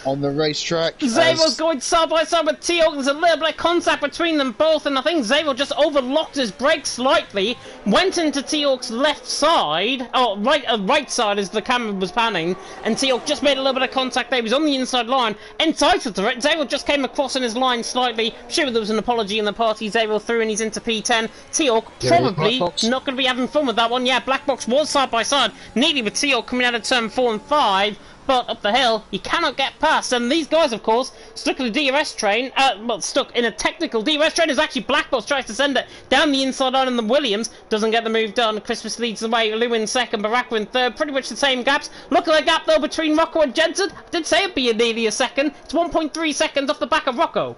on the racetrack. Zero's going side by side with T-Hawk. There's a little bit of contact between them both, and I think Zero just overlocked his brakes slightly, went into T-Hawk's left side, right side as the camera was panning, and T-Hawk just made a little bit of contact there. He was on the inside line, entitled to it. Zero just came across in his line slightly. Sure, there was an apology in the party. Zero through and he's into P10. T-Hawk probably not going to be having fun with that one. Yeah, Black Box was side by side, neatly with T-Hawk coming out of turn 4 and 5. But up the hill, you cannot get past. And these guys, of course, stuck in a DRS train, stuck in a technical DRS train as actually Black Box tries to send it down the inside line, and the Williams doesn't get the move done. Christmas leads the way, Lou in 2nd, Baraka in 3rd, pretty much the same gaps. Look at the gap, though, between Rocco and Jensen. I did say it'd be nearly a second. It's 1.3 seconds off the back of Rocco.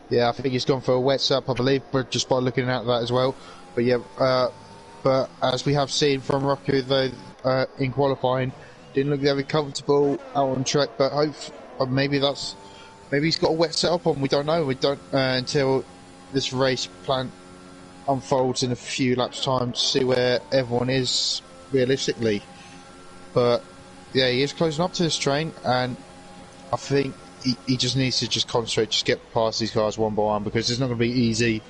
Yeah, I think he's gone for a wet up, I believe, but just by looking at that as well. But yeah, but as we have seen from Rocco, though, in qualifying, didn't look very comfortable out on track, but maybe he's got a wet setup on. We don't know. We don't until this race plan unfolds in a few laps' time to see where everyone is realistically. But yeah, he is closing up to this train, and I think he just needs to just concentrate, just get past these cars one by one, because it's not going to be easy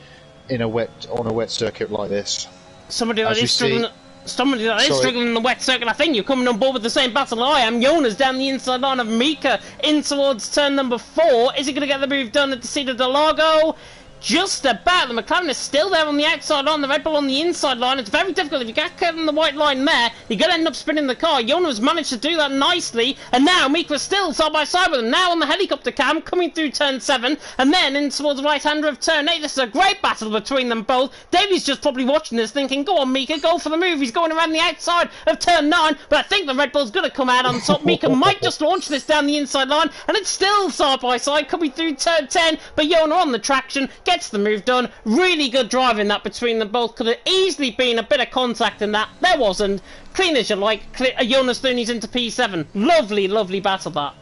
on a wet circuit like this. Somebody that is struggling in the wet circuit. I think you're coming on board with the same battle I am. Jonas down the inside line of Mika in towards turn number 4. Is he going to get the move done at the Cedar de Largo? Just about. The McLaren is still there on the outside line, the Red Bull on the inside line. It's very difficult. If you get caught in the white line there, you're going to end up spinning the car. Jonas managed to do that nicely, and now Mika's still side by side with him. Now on the helicopter cam, coming through turn 7, and then in towards the right-hander of turn 8. This is a great battle between them both. Davey's just probably watching this thinking, go on Mika, go for the move. He's going around the outside of turn 9, but I think the Red Bull's going to come out on top. Mika might just launch this down the inside line, and it's still side by side, coming through turn 10, but Jonas on the traction, gets the move done. Really good driving that between them both. Could have easily been a bit of contact in that. There wasn't. Clean as you like. Jonas Thuney's into P7. Lovely, lovely battle that.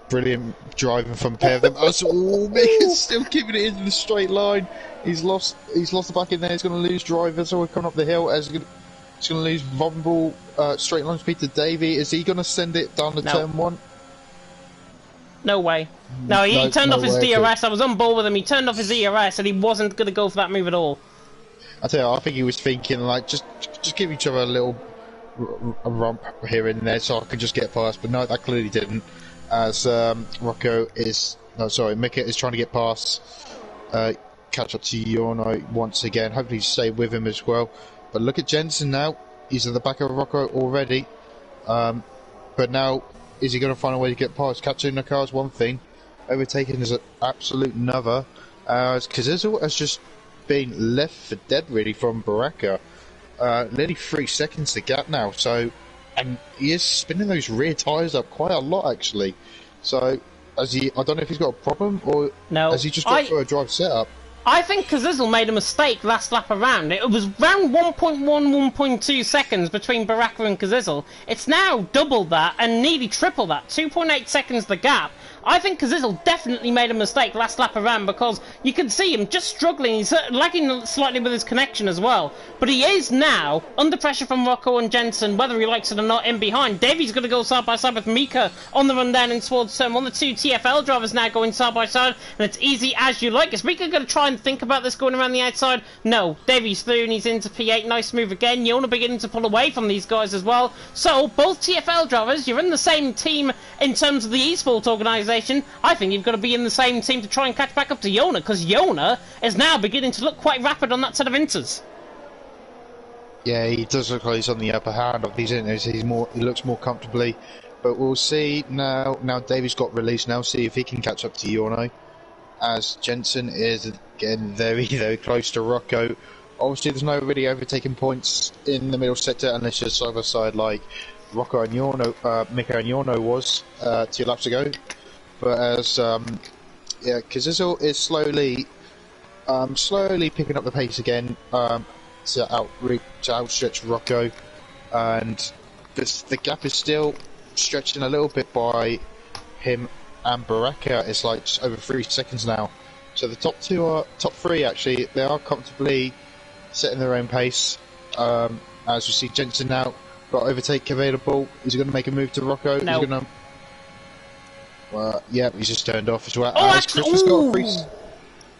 Brilliant driving from a pair of them. Oh, Mika's still keeping it in the straight line. He's lost the back in there. He's going to lose drivers. So we're coming up the hill. He's going to lose vulnerable straight line speed to Davey. Is he going to send it down to turn 1? No way. No, he turned off his DRS. I was on board with him. He turned off his DRS and he wasn't going to go for that move at all. I tell you, I think he was thinking, like, just give each other a little rump here and there so I could just get past. But no, that clearly didn't. As Mika is trying to get past, catch up to Yono once again. Hopefully stay with him as well. But look at Jensen now. he's at the back of Rocco already. But now, is he going to find a way to get past? Catching the car is one thing, overtaking is an absolute another. Kazizel has just been left for dead really from Baraka. Nearly 3 seconds the gap now, so, and he is spinning those rear tyres up quite a lot actually. So, I don't know if he's got a problem, or has he just got through a drive setup? I think Kazizel made a mistake last lap around. It was around 1.1, 1.2 seconds between Baraka and Kazizel. It's now double that and nearly triple that. 2.8 seconds the gap. I think Kazizel definitely made a mistake last lap around because you can see him just struggling. He's lagging slightly with his connection as well. But he is now under pressure from Rocco and Jensen, whether he likes it or not, in behind. Davey's going to go side by side with Mika on the run down in towards turn 1. The two TFL drivers now going side by side, and it's easy as you like. Is Mika going to try and think about this going around the outside? No. Davey's through and he's into P8. Nice move again. Yona beginning to pull away from these guys as well. So, both TFL drivers, you're in the same team in terms of the esports organisation. I think you've got to be in the same team to try and catch back up to Yona, because Yona is now beginning to look quite rapid on that set of inters. Yeah, he does look like he's on the upper hand of these inters. He looks more comfortably, but we'll see now. Now Davy's got released now. See if he can catch up to Yona, as Jensen is getting very, very close to Rocco. Obviously, there's no really overtaking points in the middle sector unless you're side by side like Rocco and Yorno, Mika and Yorno was 2 laps ago. But as Kazizel is slowly picking up the pace again to outstretch Rocco, and the gap is still stretching a little bit by him and Baraka. It's like just over 3 seconds now. So the top 3 actually, they are comfortably setting their own pace. As we see Jensen now got overtake available. Is he going to make a move to Rocco? No. He's going to. Yeah, he's just turned off as well. Oh, actually,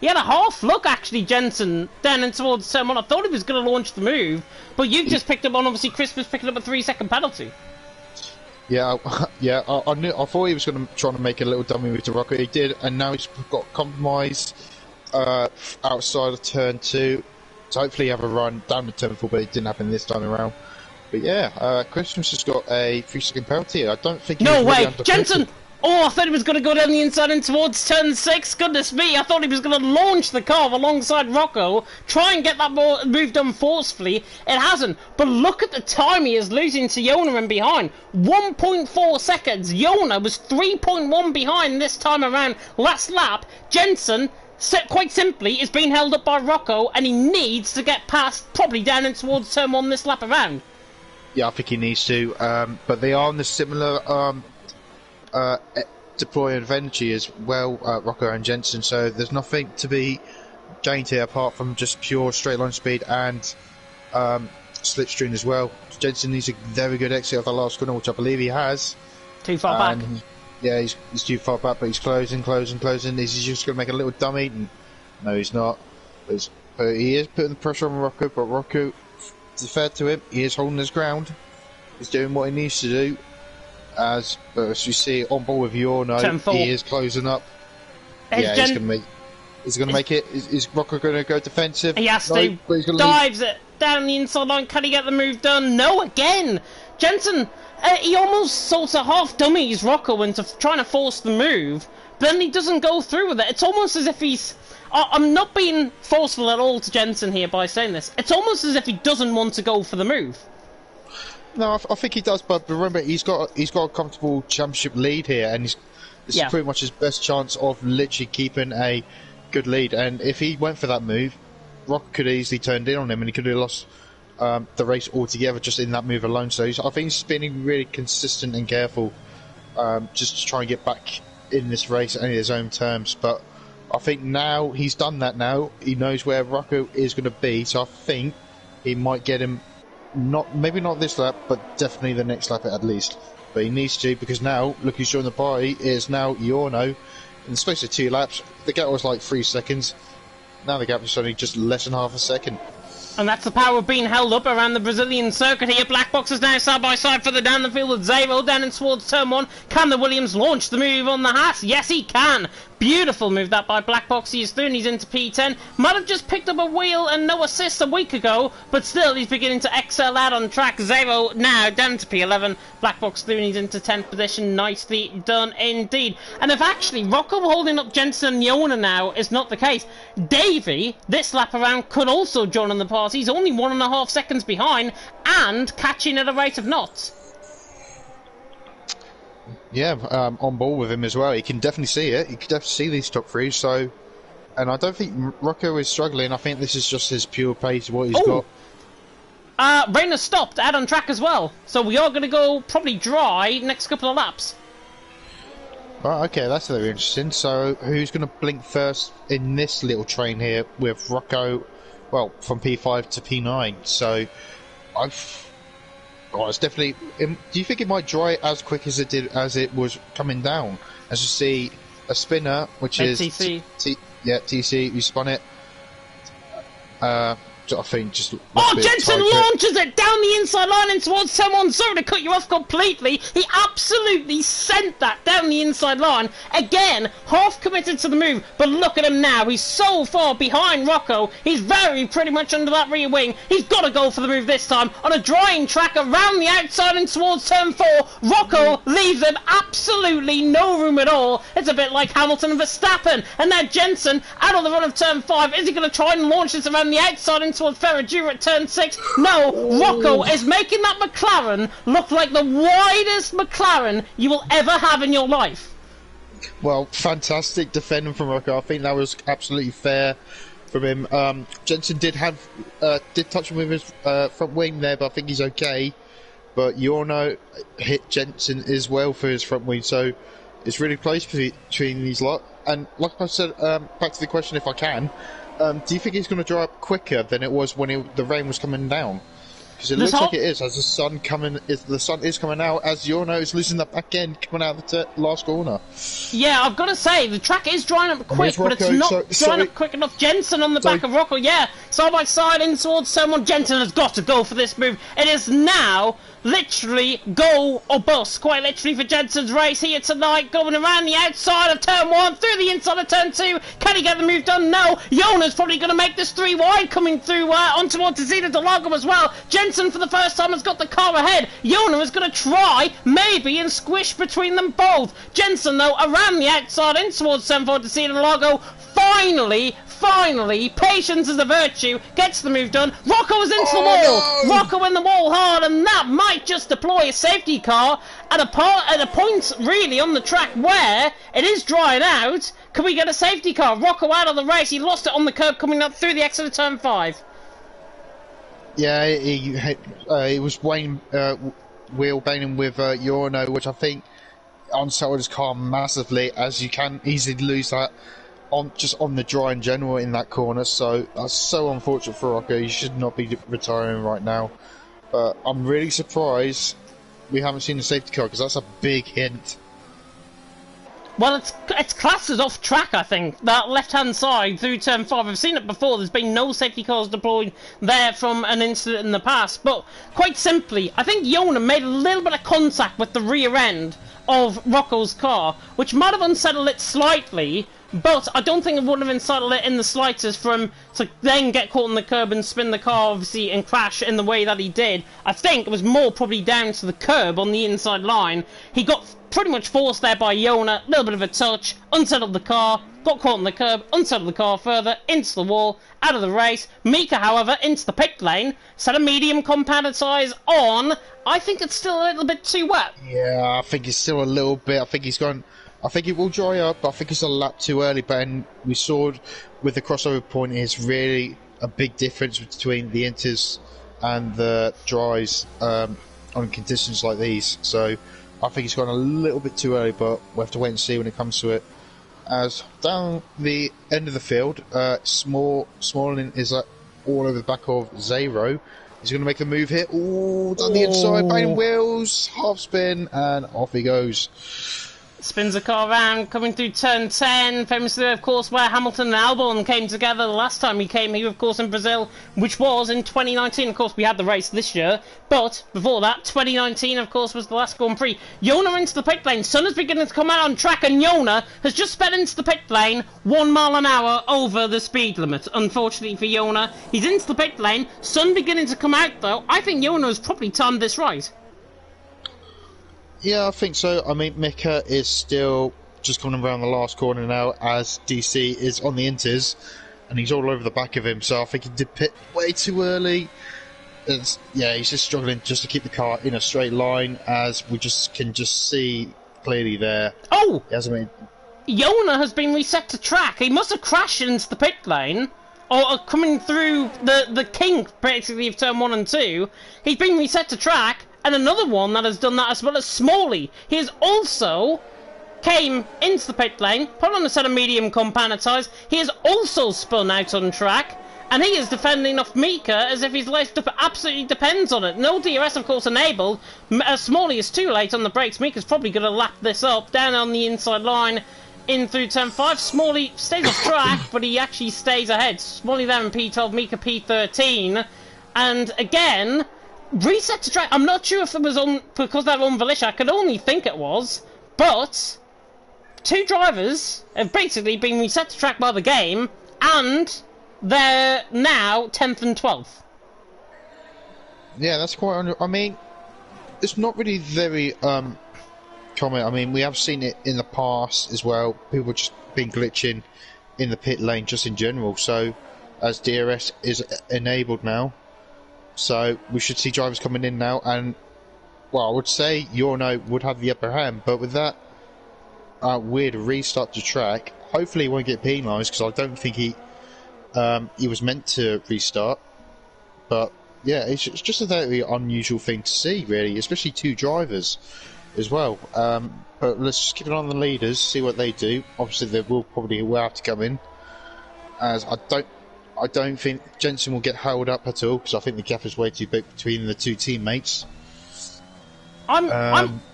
he had a half look actually, Jensen, down and towards turn 1. I thought he was going to launch the move, but you just picked up on, obviously, Christmas picking up a 3-second penalty. Yeah, yeah, I thought he was going to try to make a little dummy move to Rocco. He did, and now he's got compromised outside of turn 2. So hopefully have a run down to turn 4, but it didn't happen this time around. But yeah, Christmas has got a 3-second penalty. I don't think. No way, Jensen! Oh, I thought he was going to go down the inside and towards turn 6. Goodness me, I thought he was going to launch the car alongside Rocco, try and get that move done forcefully. It hasn't. But look at the time he is losing to Yona in behind. 1.4 seconds. Yona was 3.1 behind this time around. Last lap, Jensen, quite simply, is being held up by Rocco, and he needs to get past, probably down and towards turn 1 this lap around. Yeah, I think he needs to. But they are on the similar deploy advantage as well, Rocco and Jensen, so there's nothing to be gained here apart from just pure straight line speed and slipstream as well. Jensen needs a very good exit of the last corner, which I believe he has. Too far back. Yeah, he's too far back, but he's closing. Is he just going to make a little dummy? No, he's not. But he is putting the pressure on Rocco, but Rocco, to be fair to him, he is holding his ground. He's doing what he needs to do. As you see on board with Yorno, he is closing up. He's going to make it. Is Rocco going to go defensive? He has to. Dives it down the inside line. Can he get the move done? No, again. Jensen, he almost sort of half dummies Rocco into trying to force the move, but then he doesn't go through with it. It's almost as if he's. I'm not being forceful at all to Jensen here by saying this. It's almost as if he doesn't want to go for the move. No, I think he does, but remember, he's got a comfortable championship lead here, and this is pretty much his best chance of literally keeping a good lead. And if he went for that move, Rock could have easily turned in on him, and he could have lost the race altogether just in that move alone. So I think he's being really consistent and careful, just to try and get back in this race on his own terms. But I think now he's done that. Now he knows where Rocco is going to be, so I think he might get him. Maybe not this lap, but definitely the next lap at least. But he needs to, because now, look who's joined the party, is now Yorno. In the space of 2 laps, the gap was like 3 seconds. Now the gap is only just less than half a second. And that's the power of being held up around the Brazilian circuit here. Black boxes now side by side further down the field with Zero down in towards turn 1. Can the Williams launch the move on the Haas? Yes, he can. Beautiful move that by Black Box. He is through and he's into P10. Might have just picked up a wheel and no assist a week ago, but still he's beginning to excel out on track. Zero now down to P11. Black Box through and he's into 10th position. Nicely done indeed. And if actually Rocco holding up Jensen and Yona now is not the case, Davey, this lap around, could also join on the party. He's only 1.5 seconds behind and catching at a rate of knots. Yeah, on ball with him as well. You can definitely see it. You can definitely see these top three. So, and I don't think Rocco is struggling. I think this is just his pure pace, what he's got. Rain stopped out on track as well. So we are going to go probably dry next couple of laps. Right, okay, that's very interesting. So, who's going to blink first in this little train here with Rocco? Well, from P5 to P9. So, it's definitely. Do you think it might dry as quick as it did as it was coming down? As you see, a spinner, which is TC. TC. You spun it. I think just. Jensen launches it down the inside line and towards someone. Sorry to cut you off completely. He absolutely sent that down the inside line. Again, half committed to the move, but look at him now. He's so far behind Rocco. He's pretty much under that rear wing. He's got to go for the move this time on a drying track around the outside and towards turn 4. Rocco leaves him absolutely no room at all. It's a bit like Hamilton and Verstappen. And now Jensen out on the run of turn 5. Is he going to try and launch this around the outside and towards Ferragura at turn 6? No, Rocco is making that McLaren look like the widest McLaren you will ever have in your life. Well, fantastic defending from Rocco. I think that was absolutely fair from him. Jensen did touch him with his front wing there, but I think he's okay. But Yorno hit Jensen as well for his front wing, so it's really close between these lot. And like I said, back to the question if I can, do you think it's going to dry up quicker than it was when the rain was coming down? Because it looks like it is, as the sun is coming out, as Yorno is losing that back end coming out of the last corner. Yeah, I've got to say, the track is drying up quick, but it's not drying up quick enough. Jensen on the back of Rocco, yeah, side by side in towards someone. Jensen has got to go for this move. It is now literally go or bust, quite literally, for Jensen's race here tonight, going around the outside of turn 1, through the inside of turn 2. Can he get the move done? No. Yona's probably going to make this 3 wide, coming through on towards Zeta Delago as well. Jensen for the first time has got the car ahead. Yona is going to try, maybe, and squish between them both. Jensen, though, around the outside in towards 7-4 to Zeta Delago. Finally, patience is a virtue, gets the move done. Rocco is into the wall. No. Rocco in the wall hard, and that might just deploy a safety car at a point really on the track where it is drying out. Can we get a safety car? Rocco out of the race. He lost it on the curb coming up through the exit of turn 5. Yeah, he was wheelbanging with Yorno, which I think unsettled his car massively, as you can easily lose that on the dry in general in that corner. So that's so unfortunate for Rocco. He should not be retiring right now. But I'm really surprised we haven't seen the safety car, because that's a big hint. Well, it's classed as off track, I think. That left-hand side through turn 5. I've seen it before. There's been no safety cars deployed there from an incident in the past. But quite simply, I think Yona made a little bit of contact with the rear end of Rocco's car, which might have unsettled it slightly, but I don't think it would have unsettled it in the slightest for him to then get caught on the curb and spin the car, obviously, and crash in the way that he did. I think it was more probably down to the curb on the inside line. He got pretty much forced there by Yona, a little bit of a touch, unsettled the car, got caught on the curb, unsettled the car further, into the wall, out of the race. Mika, however, into the pit lane, set a medium compounded size on. I think it's still a little bit too wet. Yeah, I think it's still a little bit. I think it will dry up, but I think it's a lap too early. But we saw with the crossover point, it's really a big difference between the inters and the dries on conditions like these. So I think it's gone a little bit too early, but we'll have to wait and see when it comes to it. As down the end of the field, Smalling is all over the back of Zero. He's going to make the move here. Ooh, down the inside, banging wheels, half spin, and off he goes. spins the car around, coming through turn 10, famously, of course, where Hamilton and Albon came together the last time we came here, of course, in Brazil, which was in 2019. Of course, we had the race this year, but before that, 2019, of course, was the last Grand Prix. Yona into the pit lane. Sun is beginning to come out on track, and Yona has just sped into the pit lane 1 mile an hour over the speed limit. Unfortunately for Yona, he's into the pit lane. Sun beginning to come out, though. I think Yona has probably timed this right. Yeah, I think so. I mean, Mika is still just coming around the last corner now, as DC is on the inters, and he's all over the back of him, so I think he did pit way too early. Yeah, he's just struggling just to keep the car in a straight line, as we can see clearly there. Oh! Yona has been reset to track. He must have crashed into the pit lane, or coming through the kink, basically, of turn 1 and 2. He's been reset to track. And another one that has done that as well as Smalley. He has also came into the pit lane, put on a set of medium compound tyres. He has also spun out on track, and he is defending off Mika as if his life absolutely depends on it. No DRS, of course, enabled. Smalley is too late on the brakes. Mika's probably going to lap this up down on the inside line in through turn 5. Smalley stays off track, but he actually stays ahead. Smalley there in P12, Mika P13. And again, reset to track. I'm not sure if it was on because they're on volition. I could only think it was, but two drivers have basically been reset to track by the game, and they're now 10th and 12th. Yeah, that's quite. I mean, it's not really very common. I mean, we have seen it in the past as well. People just been glitching in the pit lane just in general. So, as DRS is enabled now. So we should see drivers coming in now, and well, I would say Yorno would have the upper hand, but with that weird restart to track, hopefully he won't get penalised, because I don't think he was meant to restart. But yeah, it's just a very unusual thing to see, really, especially two drivers as well. But let's just keep it on the leaders, see what they do. Obviously, they will probably have to come in, as I don't think Jensen will get held up at all, because I think the gap is way too big between the two teammates. I'm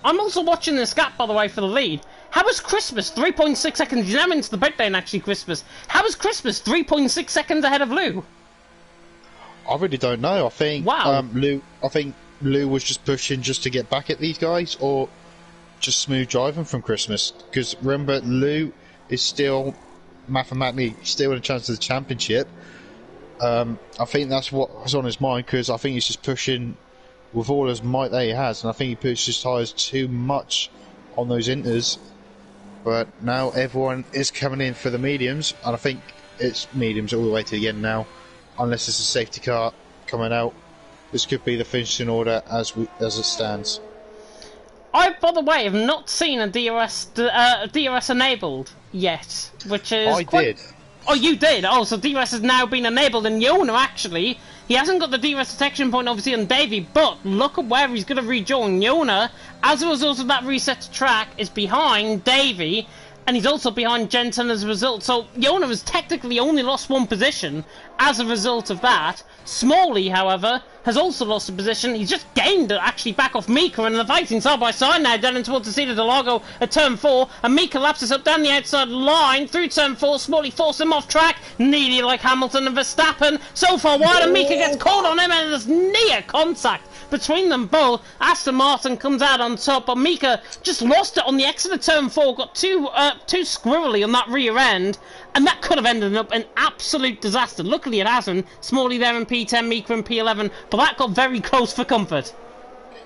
also watching this gap, by the way, for the lead. How is Christmas 3.6 seconds? He's now into the pit lane, actually, Christmas. How is Christmas 3.6 seconds ahead of Lou? I really don't know. I think Lou was just pushing just to get back at these guys, or just smooth driving from Christmas. Because remember, Lou is still mathematically still in a chance of the championship. I think that's what was on his mind, because I think he's just pushing with all his might that he has, and I think he pushed his tyres too much on those inters. But now everyone is coming in for the mediums, and I think it's mediums all the way to the end now, unless it's a safety car coming out. This could be the finishing order as it stands. I, by the way, have not seen a DRS enabled yet, which is I did. Oh, you did? Oh, so DRS has now been enabled, and Yona, actually, he hasn't got the DRS detection point, obviously, on Davey, but look at where he's going to rejoin. Yona, as a result of that reset to track, is behind Davey, and he's also behind Jensen as a result. So Yona has technically only lost one position as a result of that. Smalley, however, has also lost a position. He's just gained it, actually, back off Mika, and they're fighting side by side now down towards the seat of Delago at turn 4, and Mika lapses up down the outside line through turn 4. Smalley forces him off track, nearly like Hamilton and Verstappen. So far wide, and Mika gets caught on him, and there's near contact between them both. Aston Martin comes out on top, but Mika just lost it on the exit of turn 4, got too squirrely on that rear end, and that could have ended up an absolute disaster. Luckily it hasn't. Smalley there in P10, Mika in P11, but that got very close for comfort.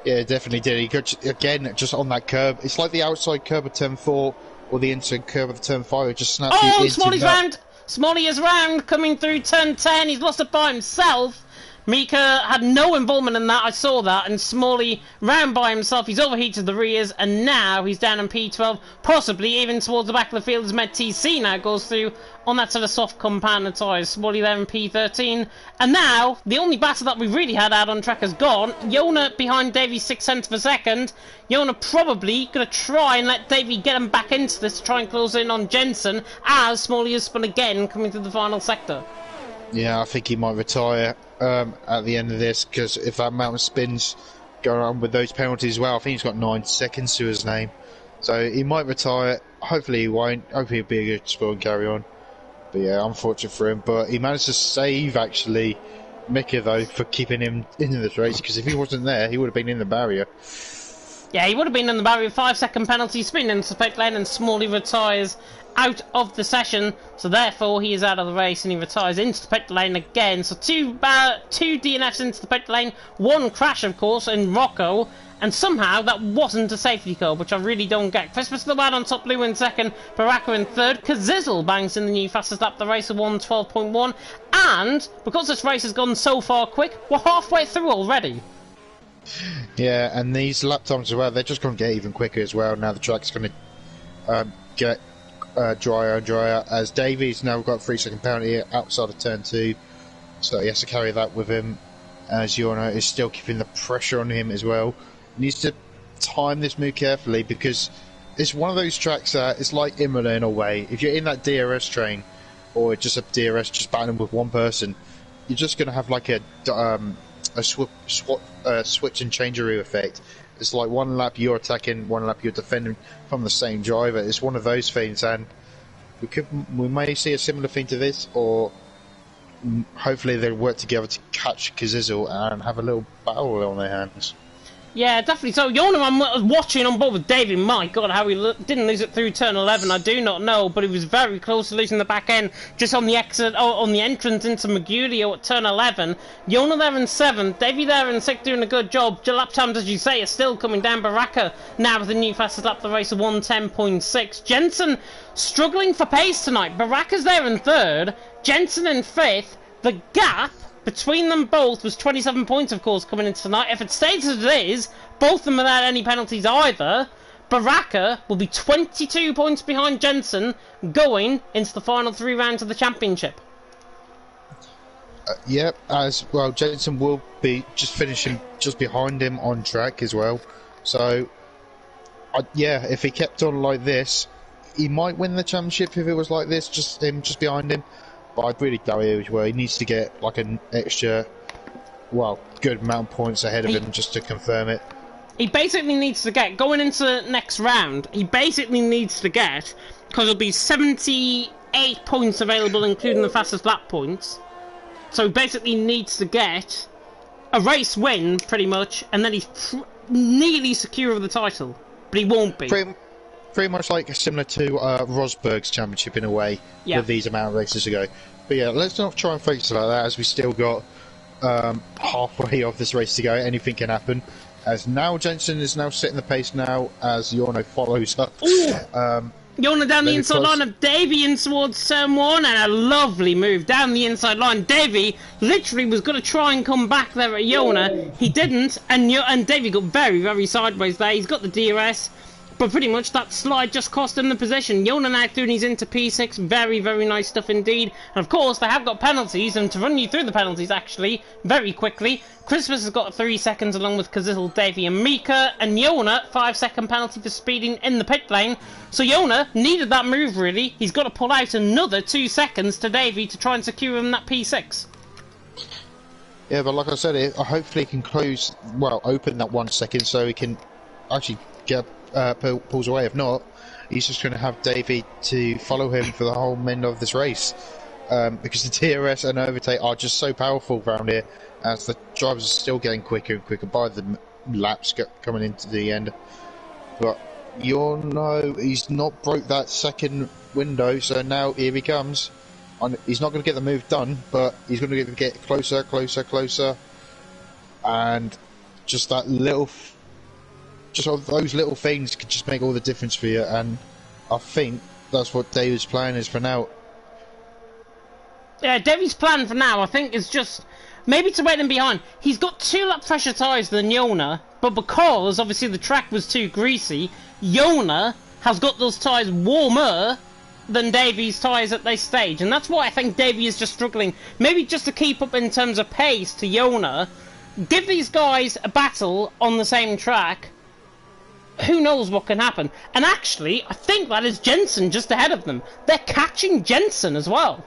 Yeah, it definitely did. He got, again, just on that curb. It's like the outside curb of turn 4 or the inside curb of turn 5. It just snapped you into Smalley's round! Smalley is round, coming through turn 10. He's lost it by himself. Mika had no involvement in that, I saw that, and Smalley ran by himself. He's overheated the rears, and now he's down in P12, possibly even towards the back of the field as Med TC now goes through on that sort of soft compound tyres. Smalley there in P13, and now the only battle that we really had out on track has gone. Yona behind Davey 6/10 of a second. Yona probably going to try and let Davey get him back into this to try and close in on Jensen, as Smalley has spun again coming through the final sector. Yeah, I think he might retire at the end of this, because if that mountain spins going on with those penalties as well, I think he's got 9 seconds to his name. So he might retire. Hopefully he won't. Hopefully he'll be a good sport and carry on. But yeah, unfortunate for him. But he managed to save actually Mika though for keeping him in this race, because if he wasn't there, he would have been in the barrier. Yeah, he would have been in the barrier. 5-second penalty, spin into the pit lane, and Smalley retires out of the session. So therefore, he is out of the race, and he retires into the pit lane again. So two DNFs into the pit lane, one crash, of course, in Rocco, and somehow that wasn't a safety car, which I really don't get. Christmas the Lad on top, Lou in second, Baraka in third. Kazizel bangs in the new fastest lap of the race of 1:12.1, and because this race has gone so far quick, we're halfway through already. Yeah, and these lap times as well, they're just going to get even quicker as well. Now the track's going to get drier and drier, as Davies now got a 3-second penalty outside of turn 2, so he has to carry that with him, as Jorno is still keeping the pressure on him as well. He needs to time this move carefully, because it's one of those tracks that it's like Imola in a way. If you're in that DRS train, or just a DRS just battling with one person, you're just going to have like a switch and changeroo effect. It's like one lap you're attacking, one lap you're defending from the same driver. It's one of those things, and we may see a similar thing to this, or hopefully they'll work together to catch Kazizel and have a little battle on their hands. Yeah, definitely. So, Jorno, I'm watching on board with David. My God, how he didn't lose it through turn 11, I do not know, but he was very close to losing the back end just on the exit, on the entrance into Magulio at turn 11. Jorno there in 7th, Davey there in 6th doing a good job. Lap times, as you say, are still coming down. Baraka now with the new fastest lap of the race of 1:10.6. Jensen struggling for pace tonight. Baraka's there in 3rd, Jensen in 5th. The gap between them both was 27 points, of course, coming into tonight. If it stays as it is, both of them without any penalties either, Baraka will be 22 points behind Jensen going into the final 3 rounds of the championship. Yep, as well, Jensen will be just finishing just behind him on track as well. So, yeah, if he kept on like this, he might win the championship if it was like this, just behind him. But I really doubt it. Well, he needs to get like an extra, well, good amount of points ahead of him just to confirm it. He basically needs to get, going into next round, he basically needs to get, because there'll be 78 points available, including the fastest lap points. So he basically needs to get a race win, pretty much, and then he's nearly secure of the title. But he won't be. Pretty much like similar to Rosberg's championship in a way, with these amount of races to go. But yeah, let's not try and focus about that, as we still got halfway of this race to go. Anything can happen. As now Jensen is now setting the pace now, as Jorno follows up. Jorno down the inside line of Davey in towards turn 1, and a lovely move down the inside line. Davey literally was going to try and come back there at Jorno. He didn't, and Davey got very, very sideways there. He's got the DRS. But pretty much that slide just cost him the position. Jorno now through, he's into P6. Very, very nice stuff indeed. And of course, they have got penalties. And to run you through the penalties, actually, very quickly, Christmas has got 3 seconds along with Kazizel, Davey and Mika. And Jorno, 5-second penalty for speeding in the pit lane. So Jorno needed that move, really. He's got to pull out another 2 seconds to Davey to try and secure him that P6. Yeah, but like I said, hopefully he can open that 1 second so he can actually get pulls away. If not, he's just going to have Davey to follow him for the whole end of this race, because the DRS and overtake are just so powerful around here, as the drivers are still getting quicker and quicker by the laps coming into the end. But Jorno, he's not broke that second window, so now here he comes. He's not going to get the move done, but he's going to get closer, and just that little. Just those little things could just make all the difference for you, and I think that's what David's plan is for now. Yeah, David's plan for now, I think, is just maybe to wait him behind. He's got 2 lap fresher tyres than Jorno, but because obviously the track was too greasy, Jorno has got those tyres warmer than Davy's tyres at this stage, and that's why I think Davy is just struggling. Maybe just to keep up in terms of pace to Jorno. Give these guys a battle on the same track. Who knows what can happen? And actually, I think that is Jensen just ahead of them. They're catching Jensen as well.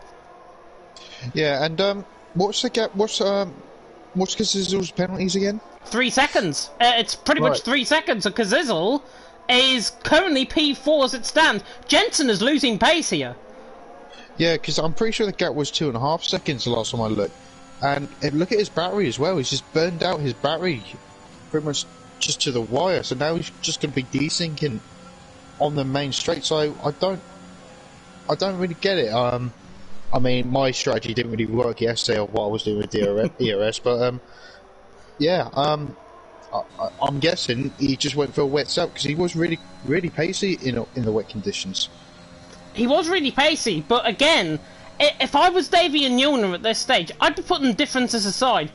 Yeah, and what's the gap? What's Kazizel's penalties again? 3 seconds. It's pretty much 3 seconds. So Kazizel is currently P4 as it stands. Jensen is losing pace here. Yeah, because I'm pretty sure the gap was 2.5 seconds the last time I looked. And look at his battery as well. He's just burned out his battery pretty much just to the wire. So now he's just going to be desyncing on the main straight. So I don't really get it. I mean, my strategy didn't really work yesterday, or what I was doing with ERS, but yeah, I'm guessing he just went for a wet start because he was really pacey in the wet conditions. He was really pacey, but again, if I was Davey and Yona at this stage, I'd be putting differences aside.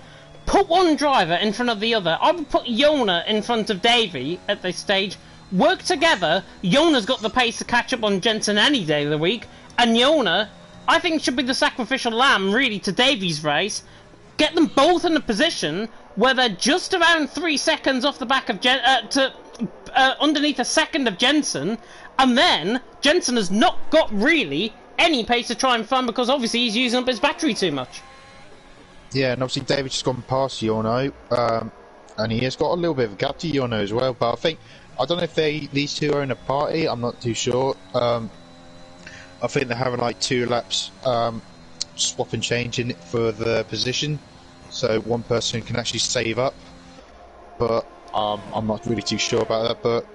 Put one driver in front of the other. I would put Yona in front of Davey at this stage. Work together. Yona's got the pace to catch up on Jensen any day of the week, and Yona, I think, should be the sacrificial lamb, really, to Davey's race. Get them both in a position where they're just around 3 seconds off the back of underneath a second of Jensen, and then Jensen has not got really any pace to try and find because obviously he's using up his battery too much. Yeah, and obviously David's just gone past Yono, and he has got a little bit of a gap to Yono as well. But I don't know if these two are in a party. I'm not too sure. I think they're having like 2 laps, swap and change in it for the position, so one person can actually save up. But I'm not really too sure about that. But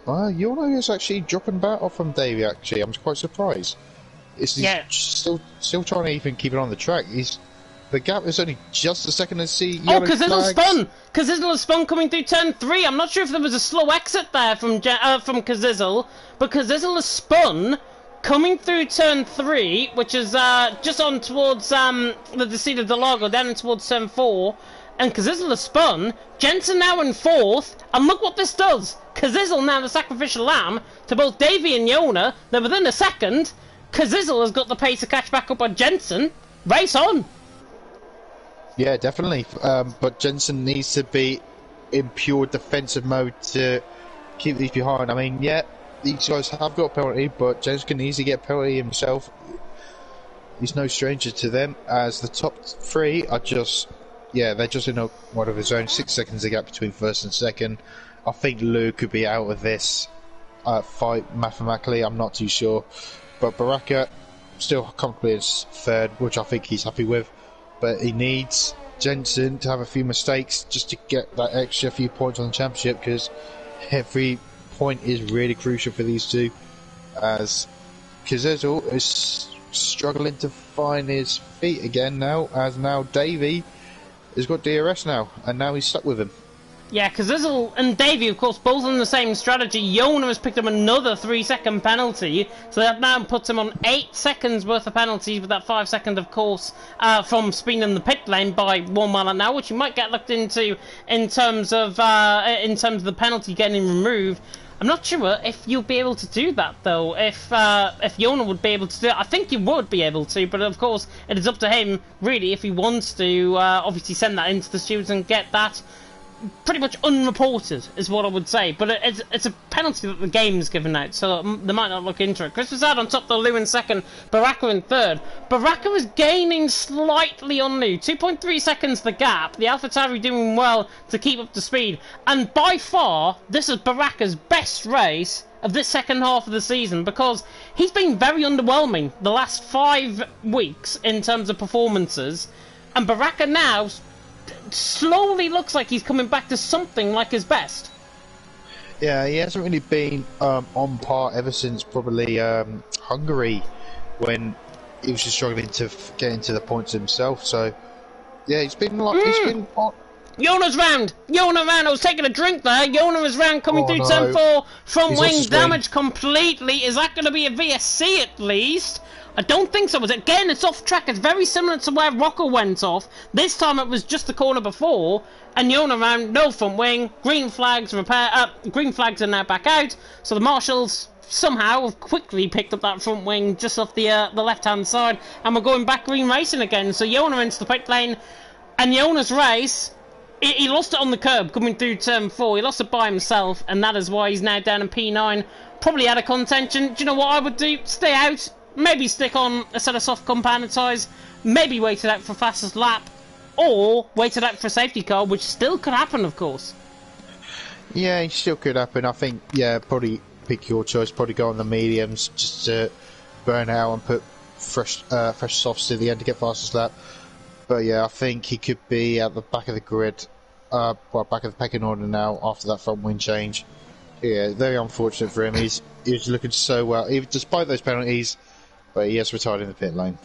Yono is actually dropping back off from Davey. Actually, I'm quite surprised. He's still trying to even keep it on the track. The gap is only just a second to see. Oh, Kazizzle spun! Kazizzle spun coming through turn 3. I'm not sure if there was a slow exit there from Kazizzle, but Kazizzle has spun coming through turn 3, which is just on towards the seat of the Lago, down towards turn 4, and Kazizzle has spun. Jensen now in 4th, and look what this does. Kazizzle now the sacrificial lamb to both Davey and Yona. They're within a second. Kazizzle has got the pace to catch back up on Jensen. Race on! Yeah, definitely. But Jensen needs to be in pure defensive mode to keep these behind. I mean, yeah, these guys have got a penalty, but Jensen can easily get a penalty himself. He's no stranger to them, as the top 3 are just, they're just in one of his own. 6 seconds a gap between first and second. I think Lou could be out of this fight mathematically. I'm not too sure. But Baraka still comfortably is 3rd, which I think he's happy with. But he needs Jensen to have a few mistakes just to get that extra few points on the championship, because every point is really crucial for these two, as Kazizzle is struggling to find his feet again now, as now Davey has got DRS now, and now he's stuck with him. Yeah, Kazizzle and Davey, of course, both on the same strategy. Yona has picked up another 3-second penalty, so that now puts him on 8 seconds worth of penalties, with that 5 second, of course, from speeding in the pit lane by 1 mile an hour, which you might get looked into in terms of the penalty getting removed. I'm not sure if you'll be able to do that, though. If Yona would be able to do it, I think he would be able to, but of course, it is up to him, really, if he wants to obviously send that into the stewards and get that pretty much unreported, is what I would say. But it's a penalty that the game's given out, so they might not look into it. Chris Rosado on top, though, Lou in 2nd, Baraka in 3rd. Baraka is gaining slightly on Lou, 2.3 seconds the gap. The AlphaTauri doing well to keep up to speed, and by far this is Baraka's best race of this second half of the season, because he's been very underwhelming the last 5 weeks in terms of performances, and Baraka now slowly looks like he's coming back to something like his best. Yeah, he hasn't really been on par ever since probably Hungary, when he was just struggling to get into the points himself. So yeah, he's been like he's been. Yona's round! Yona round! I was taking a drink there. Yona is round, coming through turn 4. Front wing damaged completely. Is that going to be a VSC at least? I don't think so. Again, it's off track. It's very similar to where Rocco went off. This time it was just the corner before. And Yona round, no front wing. Green flags green flags are now back out. So the marshals somehow have quickly picked up that front wing just off the left-hand side. And we're going back green racing again. So Yona into the pit lane. And Yona's race, he lost it on the curb coming through turn 4. He lost it by himself, and that is why he's now down in P9. Probably out of contention. Do you know what I would do? Stay out. Maybe stick on a set of soft compound tyres. Maybe wait it out for fastest lap. Or wait it out for a safety car, which still could happen, of course. Yeah, it still could happen. I think, yeah, probably pick your choice. Probably go on the mediums just to burn out and put fresh softs to the end to get fastest lap. But yeah, I think he could be at the back of the grid, well, back of the pecking order now after that front wing change. Yeah, very unfortunate for him. He was looking so well, even despite those penalties, but he has retired in the pit lane.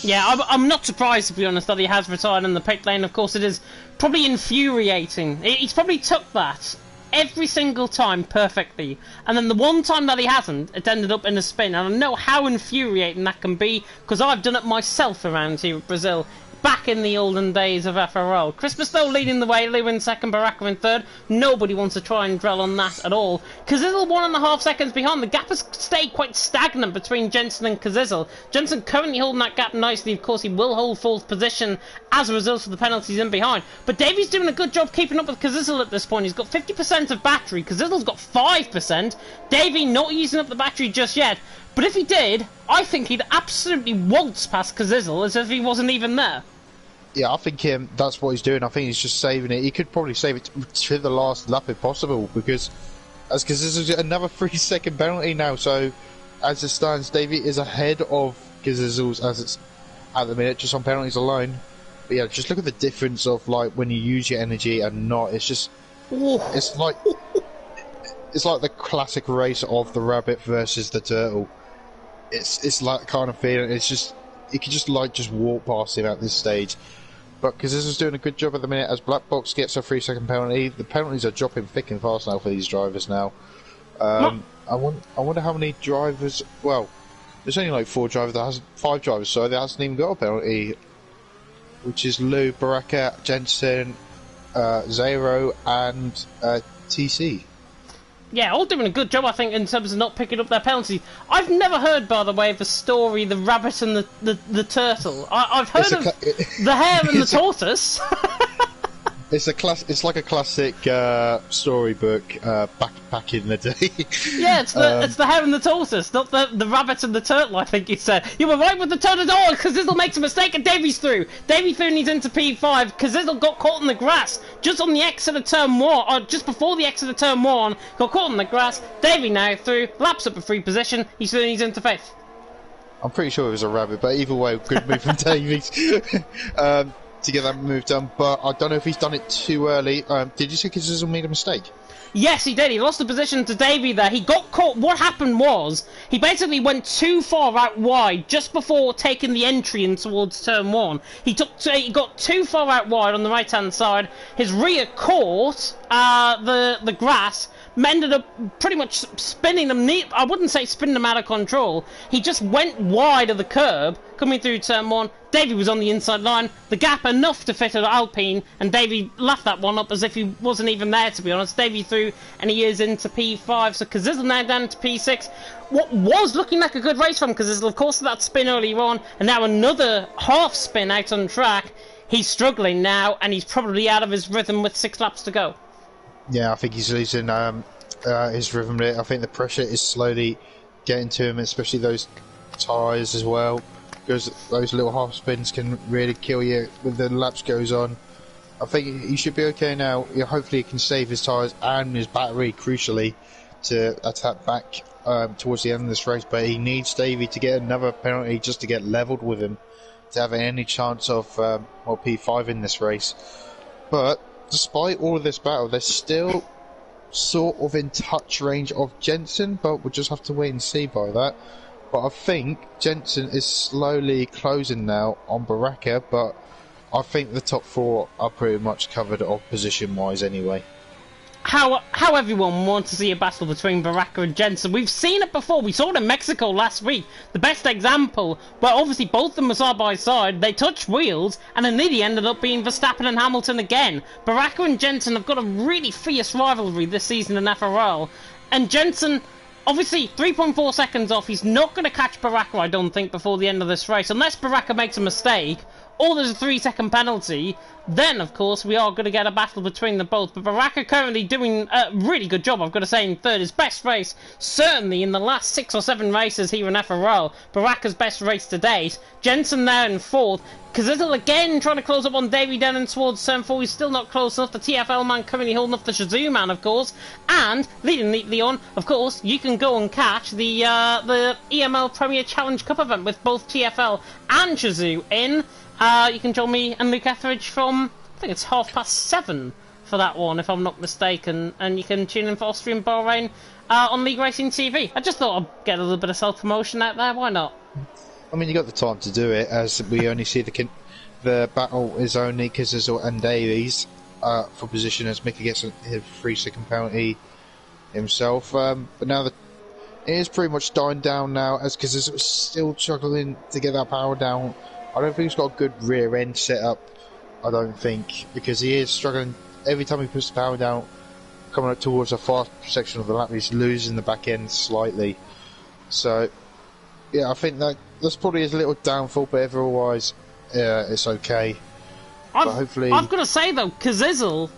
Yeah, I'm not surprised, to be honest, that he has retired in the pit lane. Of course, it is probably infuriating. He's probably took that every single time perfectly, and then the one time that he hasn't, it ended up in a spin. And I know how infuriating that can be, because I've done it myself around here at Brazil, back in the olden days of FRL. Christmas, though, leading the way, Lou in second, Baraka in third. Nobody wants to try and dwell on that at all. Kazizel 1.5 seconds behind. The gap has stayed quite stagnant between Jensen and Kazizel. Jensen currently holding that gap nicely. Of course, he will hold fourth position as a result of the penalties in behind. But Davy's doing a good job keeping up with Kazizel at this point. He's got 50% of battery. Kazizel's got 5%. Davy not using up the battery just yet. But if he did, I think he'd absolutely waltz past Kazizel as if he wasn't even there. Yeah, I think that's what he's doing. I think he's just saving it. He could probably save it to the last lap if possible, because this is another 3-second penalty now. So as it stands, Davy is ahead of Kazizel's as it's at the minute, just on penalties alone. But yeah, just look at the difference of like when you use your energy and not. It's just, it's like the classic race of the rabbit versus the turtle. It's like kind of feeling. It's just you could just walk past him at this stage. But Kazizel's doing a good job at the minute as Black Box gets a 3-second penalty. The penalties are dropping thick and fast now for these drivers now. I wonder how many drivers. Well, there's only like 5 drivers, so that hasn't even got a penalty, which is Lou, Baraka, Jensen, Zero, and TC. Yeah, all doing a good job, I think, in terms of not picking up their penalties. I've never heard, by the way, of the story, the rabbit and the turtle. I've heard of the hare and the tortoise. It's like a classic storybook back in the day. Yeah, it's the hare and the tortoise, not the rabbit and the turtle. I think you said you were right with the turtle. Oh, Kazizel makes a mistake and Davy's through. Davy through and he's into P5. Kazizel got caught in the grass just on the exit of turn 1, or just before the exit of turn 1. Got caught in the grass. Davy now through, laps up a free position. He's through and he's into 5th. I'm pretty sure it was a rabbit, but either way, good move from Davies. To get that move done, but I don't know if he's done it too early. Did you say Kazizel made a mistake? Yes, he did. He lost the position to Davy there. He got caught. What happened was he basically went too far out wide just before taking the entry in towards turn 1. He got too far out wide on the right hand side. His rear caught the grass. Ended up pretty much spinning them. I wouldn't say spinning them out of control. He just went wide of the curb coming through turn 1. Davy was on the inside line. The gap enough to fit an Alpine, and Davy laughed that one up as if he wasn't even there, to be honest. Davy through, and he is into P5. So Kazizel now down to P6. What was looking like a good race from Kazizel, of course, that spin earlier on, and now another half spin out on track. He's struggling now, and he's probably out of his rhythm with 6 laps to go. Yeah, I think he's losing his rhythm there. I think the pressure is slowly getting to him, especially those tyres as well, because those little half spins can really kill you when the laps goes on. I think he should be okay now. Yeah, hopefully he can save his tyres and his battery, crucially, to attack back towards the end of this race. But he needs Davy to get another penalty just to get levelled with him to have any chance of P5 in this race. But despite all of this battle, they're still sort of in touch range of Jensen, but we'll just have to wait and see by that. But I think Jensen is slowly closing now on Baraka, but I think the top 4 are pretty much covered off position-wise anyway. How everyone wants to see a battle between Baraka and Jensen. We've seen it before. We saw it in Mexico last week. The best example, where obviously both of them were side by side. They touched wheels, and then they ended up being Verstappen and Hamilton again. Baraka and Jensen have got a really fierce rivalry this season in FRL. And Jensen, obviously 3.4 seconds off. He's not going to catch Baraka, I don't think, before the end of this race. Unless Baraka makes a mistake, or there's a 3-second penalty, then of course we are going to get a battle between them both. But Baraka currently doing a really good job, I've got to say, in third. His best race, certainly in the last 6 or 7 races here in FRL. Baraka's best race to date. Jensen there in fourth. Kazizel again trying to close up on Davy down and towards turn 4. He's still not close enough. The TFL man currently holding up the Shazoo man, of course. And leading neatly on, of course, you can go and catch the EML Premier Challenge Cup event with both TFL and Shazoo in. You can join me and Luke Etheridge from, I think it's 7:30 for that one, if I'm not mistaken. And you can tune in for Austrian Bahrain on League Racing TV. I just thought I'd get a little bit of self-promotion out there. Why not? I mean, you got the time to do it, as we only see the battle is only Kazizel and Davies for position, as Mickey gets a 3-second penalty himself. But now it is pretty much dying down now, as Kazizel is still struggling to get that power down. I don't think he's got a good rear end set up, I don't think, because he is struggling every time he puts the power down, coming up towards the fast section of the lap. He's losing the back end slightly. So, yeah, I think that's probably his little downfall, but otherwise, it's okay. But hopefully, I've got to say though, Kazizel,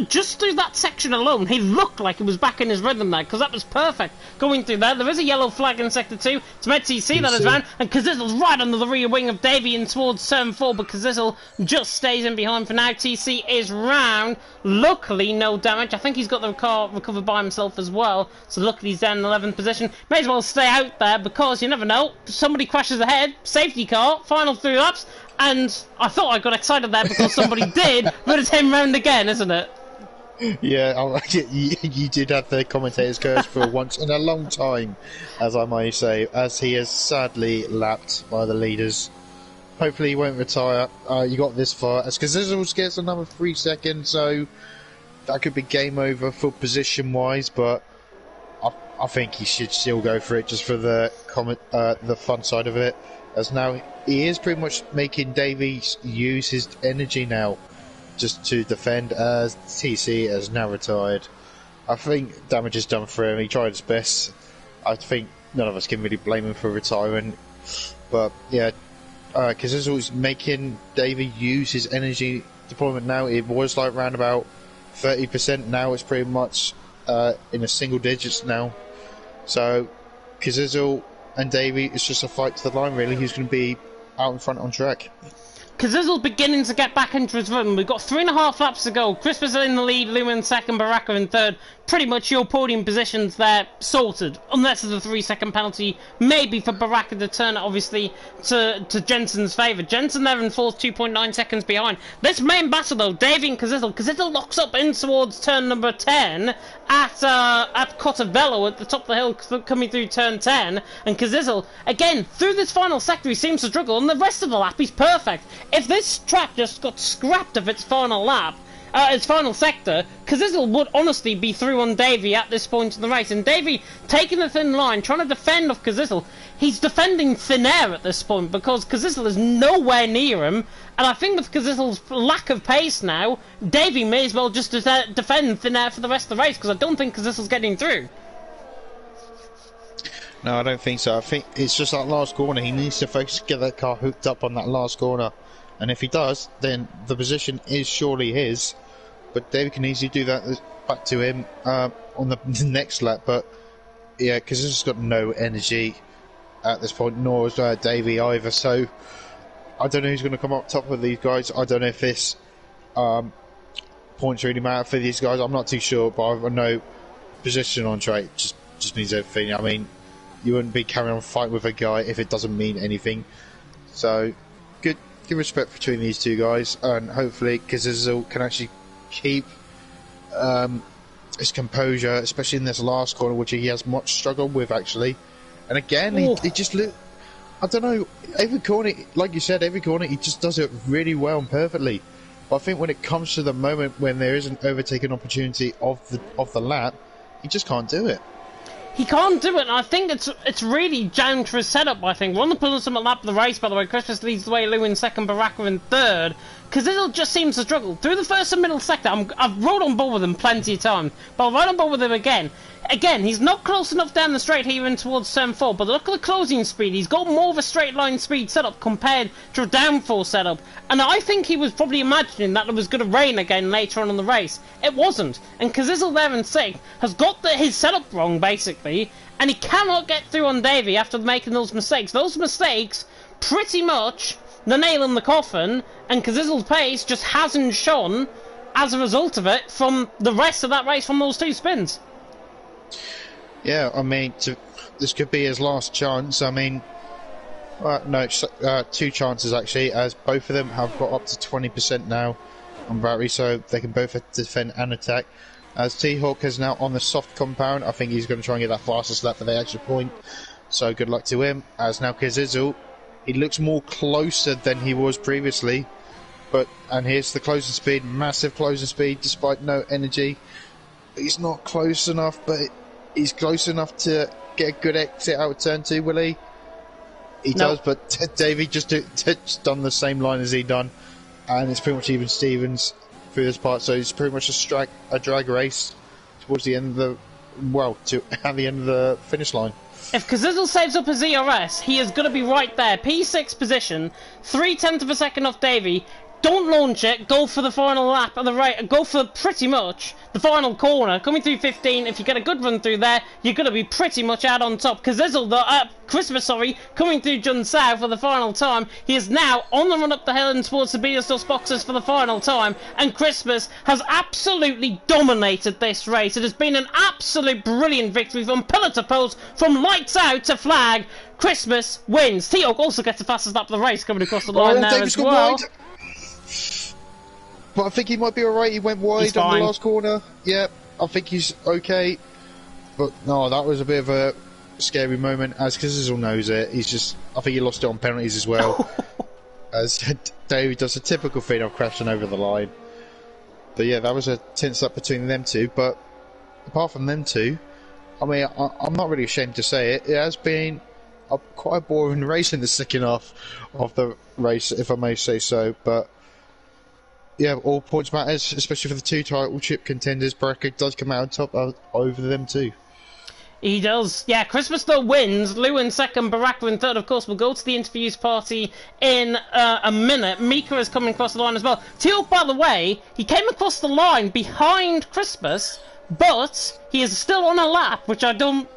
just through that section alone, he looked like he was back in his rhythm there, because that was perfect going through there. There is a yellow flag in sector 2. It's meant to see that as round, and Kazizel's right under the rear wing of Davy and towards turn 4, but Kazizel just stays in behind for now. TC is round. Luckily, no damage. I think he's got the car recovered by himself as well, so luckily he's down in 11th position. May as well stay out there, because you never know. Somebody crashes ahead, safety car, final 3 laps, and I thought I got excited there because somebody did, but it's him round again, isn't it? Yeah, you did have the commentator's curse for once in a long time, as I might say, as he is sadly lapped by the leaders. Hopefully he won't retire. You got this far, as Kazizel gets another 3 seconds, so that could be game over for position-wise, but I think he should still go for it, just for the fun side of it, as now he is pretty much making Davies use his energy now, just to defend, as TC has now retired. I think damage is done for him. He tried his best. I think none of us can really blame him for retiring. But yeah, Kazizel is making Davey use his energy deployment now. It was like around about 30%. Now it's pretty much in a single digits now. So Kazizel and Davey, it's just a fight to the line really. Who's going to be out in front on track? Kazizel's beginning to get back into his rhythm. We've got 3.5 laps to go. Crispus in the lead, Lou in second, Baraka in third. Pretty much your podium positions there sorted, unless there's a 3-second penalty, maybe for Baraka to turn it, obviously, to Jensen's favour. Jensen there in fourth, 2.9 seconds behind. This main battle, though, Davey and Kazizel. Kazizel locks up in towards turn number 10 at Cotavello at the top of the hill, coming through turn 10. And Kazizel, again, through this final sector, he seems to struggle, and the rest of the lap, he's perfect. If this track just got scrapped of its final lap, its final sector, Kazizel would honestly be through on Davey at this point in the race. And Davey taking the thin line, trying to defend off Kazizel. He's defending thin air at this point because Kazizel is nowhere near him. And I think with Kazizel's lack of pace now, Davey may as well just defend thin air for the rest of the race, because I don't think Kazizel's getting through. No, I don't think so. I think it's just that last corner. He needs to focus to get that car hooked up on that last corner. And if he does, then the position is surely his. But David can easily do that back to him on the next lap. But yeah, because he's got no energy at this point, nor is Davey either. So I don't know who's going to come up top of these guys. I don't know if this points really matter for these guys. I'm not too sure, but I know position on track just means everything. I mean, you wouldn't be carrying on fighting with a guy if it doesn't mean anything. So good respect between these two guys, and hopefully Kazizel can actually keep his composure, especially in this last corner, which he has much struggle with actually. And again, he just I don't know, every corner, like you said, every corner he just does it really well and perfectly. But I think when it comes to the moment when there is an overtaking opportunity of the lap, he just can't do it. He can't do it, and I think it's really down to his setup, I think. We're on the penultimate lap of the race, by the way. Christmas leads the way, Lou in second, Baraka in third. Cazzizzle just seems to struggle. Through the first and middle sector, I've rode on board with him plenty of times, but I'll ride on board with him again. Again, he's not close enough down the straight here in towards turn 4, but look at the closing speed. He's got more of a straight line speed setup compared to a downforce setup. And I think he was probably imagining that it was going to rain again later on in the race. It wasn't. And Cazzizzle there in 6th has got his setup wrong, basically, and he cannot get through on Davey after making those mistakes. Those mistakes, pretty much, the nail in the coffin, and Cazzizzle's pace just hasn't shone as a result of it from the rest of that race from those 2 spins. Yeah, I mean, this could be his last chance. I mean, no, 2 chances actually, as both of them have got up to 20% now on battery, so they can both defend and attack. As T-Hawk is now on the soft compound, I think he's going to try and get that fastest lap for the extra point. So good luck to him. As now Cazzizzle, he looks more closer than he was previously. And here's the closing speed, massive closing speed despite no energy. He's not close enough, but he's close enough to get a good exit out of turn 2, will he? He does, but Davey just done the same line as he done, and it's pretty much even Stevens through this part, so it's pretty much a drag race towards the end of at the end of the finish line. If Cazzizzle saves up his ERS, he is going to be right there. P6 position, 0.3 of a second off Davey. Don't launch it, go for the final lap of the race, go for pretty much the final corner, coming through 15, if you get a good run through there, you're going to be pretty much out on top. Cazzizzle, Christmas, coming through Jun South for the final time, he is now on the run up the hill and towards the Beatles boxes for the final time, and Christmas has absolutely dominated this race. It has been an absolute brilliant victory from pillar to post, from lights out to flag. Christmas wins. T-Hawk also gets the fastest lap of the race coming across the line now as well. But I think he might be alright. He went wide on the last corner. Yeah, I think he's okay. But no, that was a bit of a scary moment, as Cazzizzle knows it. I think he lost it on penalties as well. As Davey does a typical thing of crashing over the line. But yeah, that was a tense up between them 2. But apart from them 2, I mean, I'm not really ashamed to say it. It has been quite a boring race in the second half of the race, if I may say so. But yeah, all points matters, especially for the 2 title chip contenders. Baraka does come out on top over them too. He does. Yeah, Christmas though wins. Lou in second, Baraka in third. Of course, we'll go to the interviews party in a minute. Mika is coming across the line as well. Teal, by the way, he came across the line behind Christmas, but he is still on a lap, which I don't...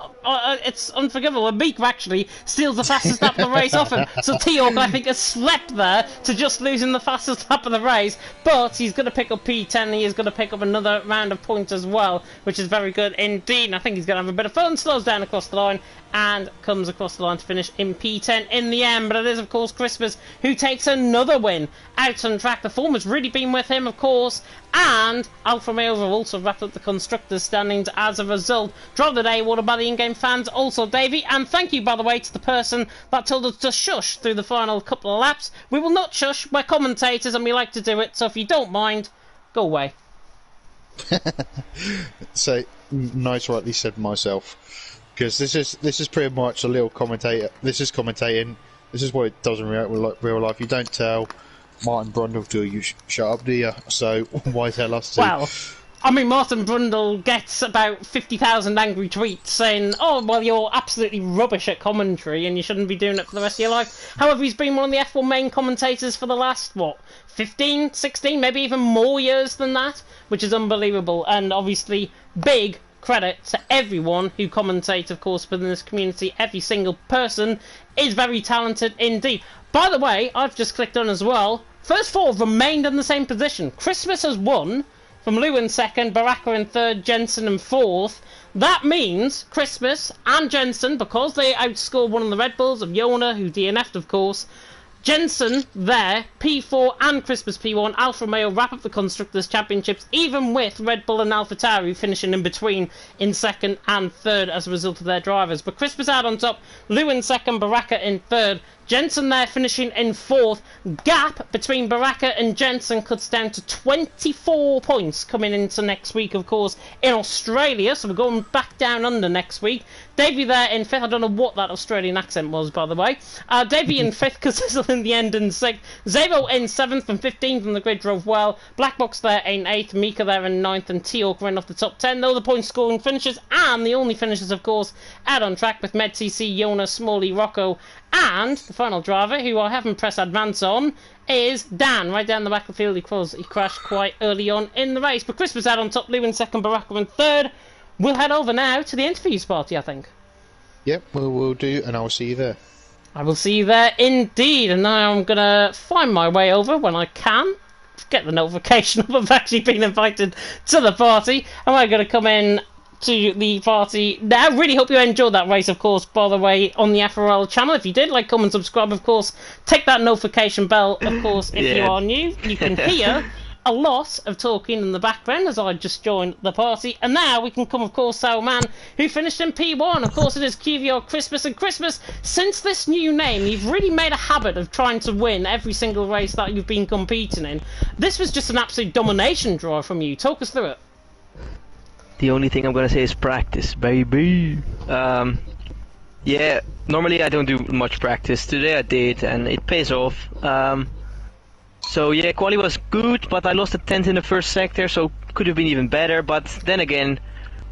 it's unforgivable. And Mika actually steals the fastest lap of the race off him. So T-Hawk, I think, has slept there to just losing the fastest lap of the race. But he's going to pick up P10. He is going to pick up another round of points as well, which is very good indeed. And I think he's going to have a bit of fun. Slows down across the line and comes across the line to finish in P10 in the end. But it is, of course, Christmas who takes another win out on track. The form has really been with him, of course. And Alfa Romeo have also wrapped up the constructors' standings as a result. Drop the day awarded by the in-game fans, also Davey. And thank you, by the way, to the person that told us to shush through the final couple of laps. We will not shush. We're commentators and we like to do it. So if you don't mind, go away. So nice, rightly said myself. Because this is pretty much a little commentator. This is commentating. This is what it does in real life. You don't tell Martin Brundle to you shut up, do you? So why tell us to? Well, I mean, Martin Brundle gets about 50,000 angry tweets saying, oh, well, you're absolutely rubbish at commentary and you shouldn't be doing it for the rest of your life. However, he's been one of the F1 main commentators for the last, 15, 16, maybe even more years than that, which is unbelievable. And obviously, big credit to everyone who commentates, of course, within this community. Every single person is very talented indeed. By the way, I've just clicked on as well. First 4 have remained in the same position. Christmas has won, from Lou in second, Baraka in third, Jensen in fourth. That means Christmas and Jensen, because they outscored one of the Red Bulls of Yona, who DNF'd, of course, Jensen there, P4 and Christmas P1, Alfa Romeo wrap up the Constructors' Championships, even with Red Bull and AlphaTauri finishing in between in second and third as a result of their drivers. But Christmas out on top, Lewin second, Baraka in third, Jensen there finishing in fourth. Gap between Baraka and Jensen cuts down to 24 points coming into next week, of course, in Australia. So we're going back down under next week. Davey there in fifth. I don't know what that Australian accent was, by the way. Davey in fifth, because this will in the end in sixth. Zavo in seventh and 15th on the grid drove well. Black Box there in eighth. Mika there in ninth. And T-Hawk ran off the top 10. Those are the point scoring finishes. And the only finishes, of course, out on track with MedCC, Jonas, Smalley, Rocco, and the final driver, who I haven't pressed advance on, is Dan, right down the back of the field. He crashed quite early on in the race. But Christmas out on top, Lewin second, Baraka in third. We'll head over now to the interviews party, I think. Yep, we'll do, and I'll see you there. I will see you there indeed, and now I'm going to find my way over when I can. Get the notification of I've actually been invited to the party, and we're going to come in to the party now. Really hope you enjoyed that race, of course, by the way, on the FRL channel. If you did, like, comment, subscribe, of course. Take that notification bell, of course, if you are new. You can hear a lot of talking in the background as I just joined the party. And now we can come, of course, to our man who finished in P1. Of course, it is QVR Christmas. And Christmas, since this new name, you've really made a habit of trying to win every single race that you've been competing in. This was just an absolute domination drive from you. Talk us through it. The only thing I'm gonna say is practice, baby. Yeah, normally I don't do much practice. Today I did, and it pays off. So yeah, quali was good, but I lost a 10th in the first sector, so could have been even better. But then again,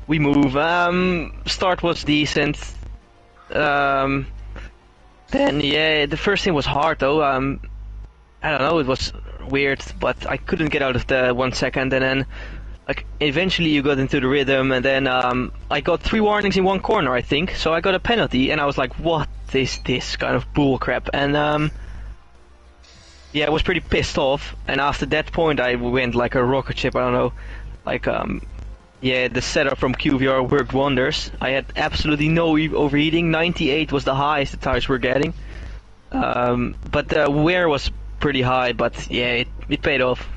we move. Start was decent. Then yeah, the first thing was hard though. I don't know, it was weird, but I couldn't get out of the 1 second, and then like eventually you got into the rhythm, and then I got 3 warnings in one corner, I think. So I got a penalty, and I was like, what is this kind of bull crap? And yeah, I was pretty pissed off, and after that point I went like a rocket ship, I don't know. Like, yeah, the setup from QVR worked wonders. I had absolutely no overheating. 98 was the highest the tires were getting. But the wear was pretty high, but yeah, it paid off.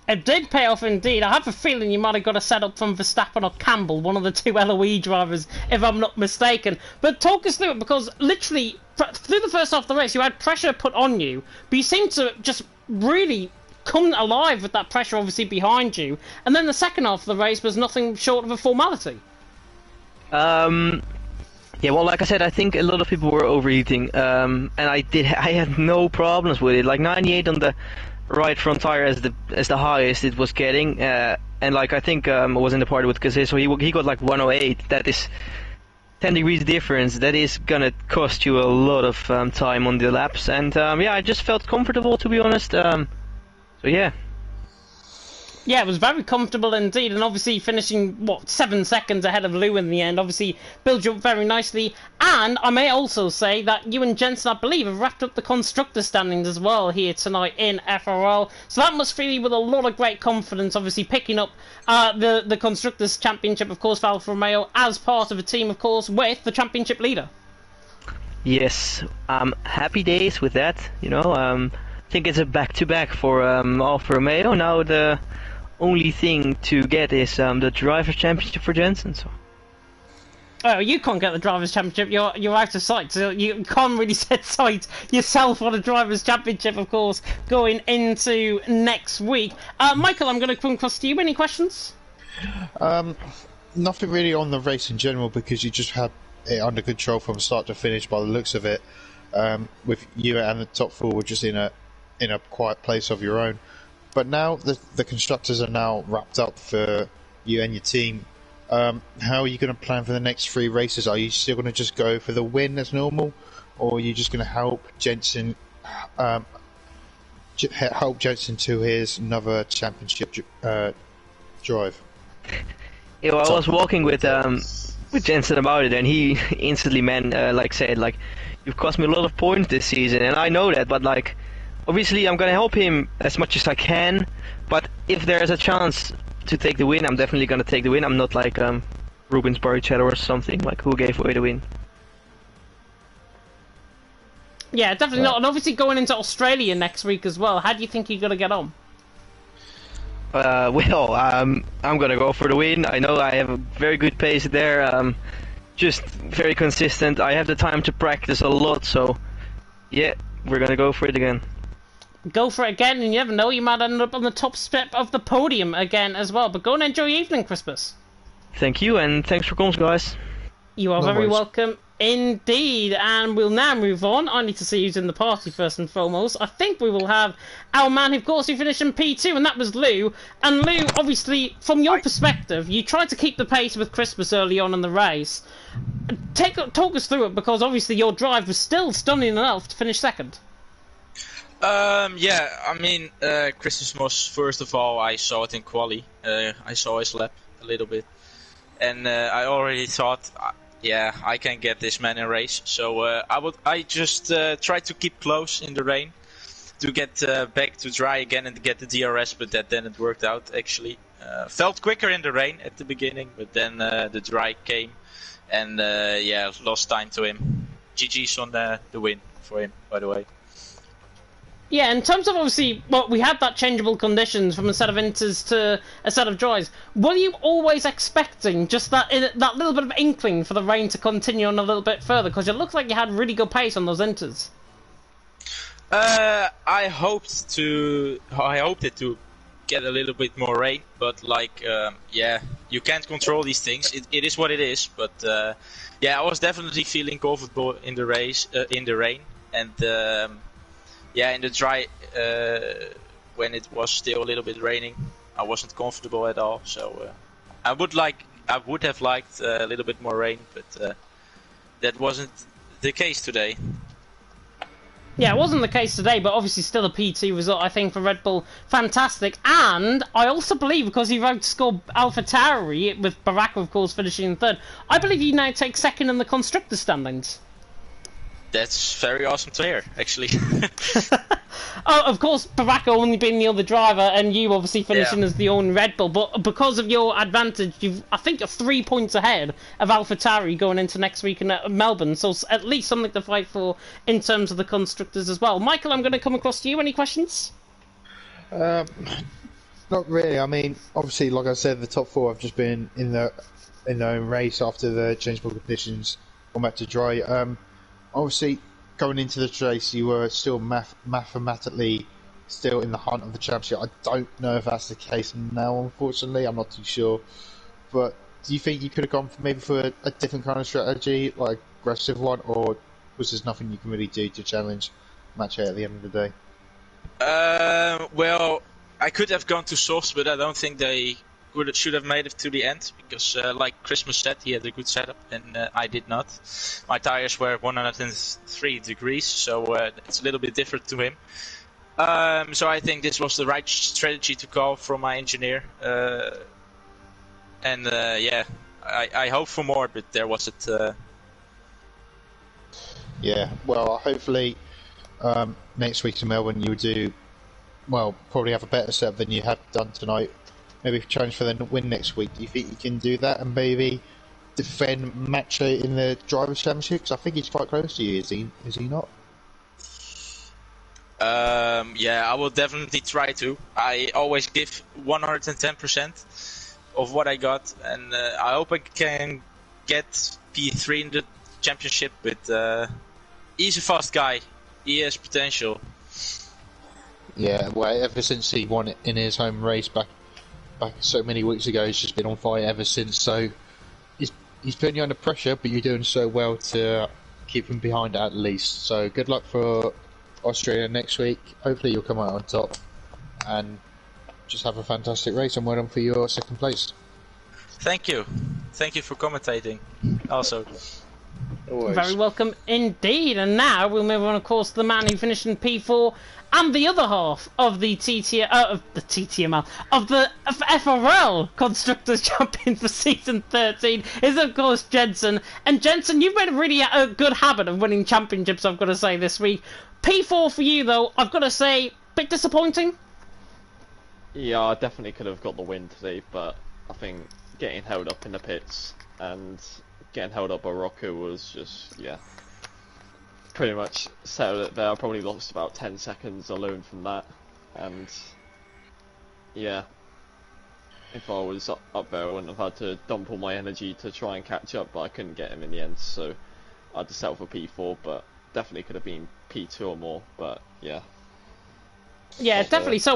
It did pay off indeed. I have a feeling you might have got a setup from Verstappen or Campbell, one of the 2 LOE drivers, if I'm not mistaken. But talk us through it, because literally, through the first half of the race, you had pressure put on you, but you seemed to just really come alive with that pressure obviously behind you. And then the second half of the race was nothing short of a formality. Yeah, well, like I said, I think a lot of people were overheating, and I had no problems with it. Like 98 on the right front tire as the highest it was getting, and like I think I was in the party with Kazé, so he got like 108. That is 10 degrees difference. That is gonna cost you a lot of time on the laps, and yeah, I just felt comfortable, to be honest. So yeah. Yeah, it was very comfortable indeed, and obviously finishing, what, 7 seconds ahead of Lou in the end, obviously built you up very nicely. And I may also say that you and Jensen, I believe, have wrapped up the constructor standings as well here tonight in FRL. So that must fill you with a lot of great confidence, obviously picking up the Constructors' Championship, of course, for Alfa Romeo, as part of a team, of course, with the championship leader. Yes, happy days with that, you know. I think it's a back-to-back for Alfa Romeo. Now the only thing to get is the Drivers' Championship for Jensen. So. Oh, you can't get the Drivers' Championship. You're out of sight, so you can't really set sight yourself on the Drivers' Championship, of course, going into next week. Michael, I'm going to come across to you. Any questions? Nothing really on the race in general, because you just had it under control from start to finish by the looks of it. With you and the top 4 were just in a quiet place of your own. But now the constructors are now wrapped up for you and your team. How are you going to plan for the next 3 races? Are you still going to just go for the win as normal, or are you just going to help Jensen to his another championship drive? Yeah, well, I was walking with Jensen about it, and he instantly said like, you've cost me a lot of points this season, and I know that, but like, obviously I'm gonna help him as much as I can, but if there's a chance to take the win, I'm definitely gonna take the win. I'm not like Rubens Barrichello or something, like, who gave away the win. Yeah, definitely not. And obviously going into Australia next week as well. How do you think you're going to get on? I'm gonna go for the win. I know I have a very good pace there. Just very consistent. I have the time to practice a lot, so yeah, we're gonna go for it again. Go for it again, and you never know, you might end up on the top step of the podium again as well. But go and enjoy your evening, Christmas. Thank you, and thanks for coming, guys. You are No very worries. welcome indeed, and we'll now move on. I need to see who's in the party first and foremost. I think we will have our man who, of course, who finished in P2, and that was Lou. And Lou, obviously, from your perspective, you tried to keep the pace with Christmas early on in the race. Talk us through it, because obviously your drive was still stunning enough to finish second. Yeah, I mean, Christmas was, first of all, I saw it in quali. I saw his lap a little bit. And I already thought, yeah, I can get this man in race. So I just tried to keep close in the rain to get back to dry again and get the DRS, but that didn't work out actually. Felt quicker in the rain at the beginning, but then the dry came, and yeah, lost time to him. GG's on the win for him, by the way. Yeah, in terms of obviously, well, we had that changeable conditions from a set of inters to a set of dries. Were you always expecting just that little bit of inkling for the rain to continue on a little bit further? Because it looked like you had really good pace on those inters. I hoped it to get a little bit more rain, but like, yeah, you can't control these things. It is what it is. But yeah, I was definitely feeling comfortable in the race, in the rain, and. Yeah, in the dry, when it was still a little bit raining, I wasn't comfortable at all. So I would have liked a little bit more rain, but that wasn't the case today. Yeah, it wasn't the case today, but obviously still a P2 result, I think, for Red Bull. Fantastic. And I also believe, because you've outscored AlphaTauri, with Baraka, of course, finishing in third, I believe you now take second in the constructor standings. That's very awesome to hear, actually. Oh, of course, Baraka only being the other driver, and you obviously finishing Yeah. as the own Red Bull. But because of your advantage, I think you're 3 points ahead of AlphaTauri going into next week in Melbourne. So at least something to fight for in terms of the constructors as well. Michael, I'm going to come across to you. Any questions? Not really. I mean, obviously, like I said, the top four have just been in their own race after the changeable conditions gone back to dry. Obviously, going into the race, you were still mathematically still in the hunt of the championship. I don't know if that's the case now, unfortunately. I'm not too sure. But do you think you could have gone for a different kind of strategy, like aggressive one, or was there nothing you can really do to challenge Match at the end of the day? Well, I could have gone to softs, but I don't think they should have made it to the end, because like Christmas said, he had a good setup and I did not. My tires were 103 degrees, so it's a little bit different to him. So I think this was the right strategy to call from my engineer. And yeah, I hope for more, but there wasn't. Yeah, well, hopefully next week in Melbourne you do, well, probably have a better setup than you have done tonight. Maybe challenge for the win next week. Do you think you can do that and maybe defend Macho in the Drivers' Championship? Because I think he's quite close to you, is he not? Yeah, I will definitely try to. I always give 110% of what I got, and I hope I can get P3 in the championship, but he's a fast guy. He has potential. Yeah, well, ever since he won it in his home race back so many weeks ago, he's just been on fire ever since. So he's putting you under pressure, but you're doing so well to keep him behind at least. So good luck for Australia next week. Hopefully you'll come out on top and just have a fantastic race, and well done for your second place. Thank you for commentating also. Always. Very welcome indeed. And now we'll move on, of course, to the man who finished in P4 and the other half of the FRL Constructors Champion for Season 13 is, of course, Jensen. And Jensen, you've made a really good habit of winning championships, I've got to say, this week. P4 for you, though, I've got to say, bit disappointing. Yeah, I definitely could have got the win today, but I think getting held up in the pits and getting held up by Rocco was just, yeah. pretty much settled it there. I probably lost about 10 seconds alone from that, and yeah, if I was up there, I wouldn't have had to dump all my energy to try and catch up, but I couldn't get him in the end, so I had to settle for P4, but definitely could have been P2 or more, but yeah. Yeah, definitely. So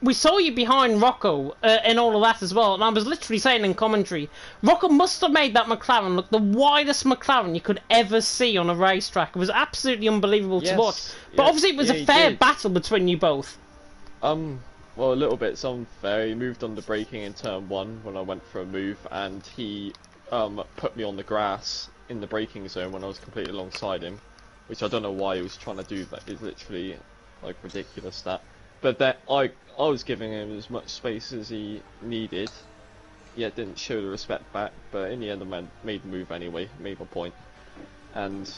we saw you behind Rocco in all of that as well, and I was literally saying in commentary, Rocco must have made that McLaren look the widest McLaren you could ever see on a racetrack. It was absolutely unbelievable to watch. But obviously it was a fair battle between you both. Well, a little bit's unfair. He moved on the braking in turn 1 when I went for a move, and he put me on the grass in the braking zone when I was completely alongside him, which I don't know why he was trying to do that. It's literally like ridiculous that. But then I was giving him as much space as he needed. Yeah, didn't show the respect back, but in the end I made the move anyway, made my point. And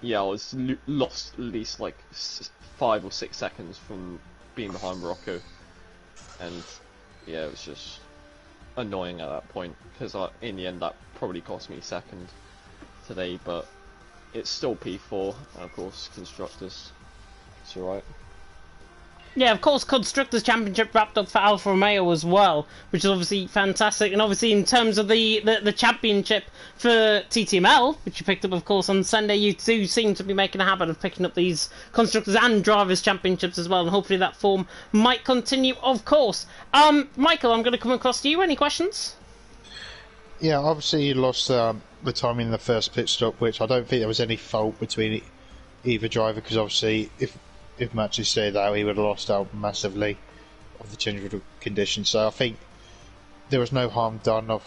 yeah, I was lost at least like 5 or 6 seconds from being behind Rocco. And yeah, it was just annoying at that point, because in the end that probably cost me second today, but it's still P4, and of course Constructors, it's alright. Yeah, of course, Constructors' Championship wrapped up for Alfa Romeo as well, which is obviously fantastic. And obviously, in terms of the championship for TTML, which you picked up, of course, on Sunday, you do seem to be making a habit of picking up these Constructors and Drivers' Championships as well, and hopefully that form might continue, of course. Michael, I'm going to come across to you. Any questions? Yeah, obviously you lost the time in the first pit stop, which I don't think there was any fault between either driver, because obviously if Matthew stayed out, he would have lost out massively of the change of conditions. So I think there was no harm done of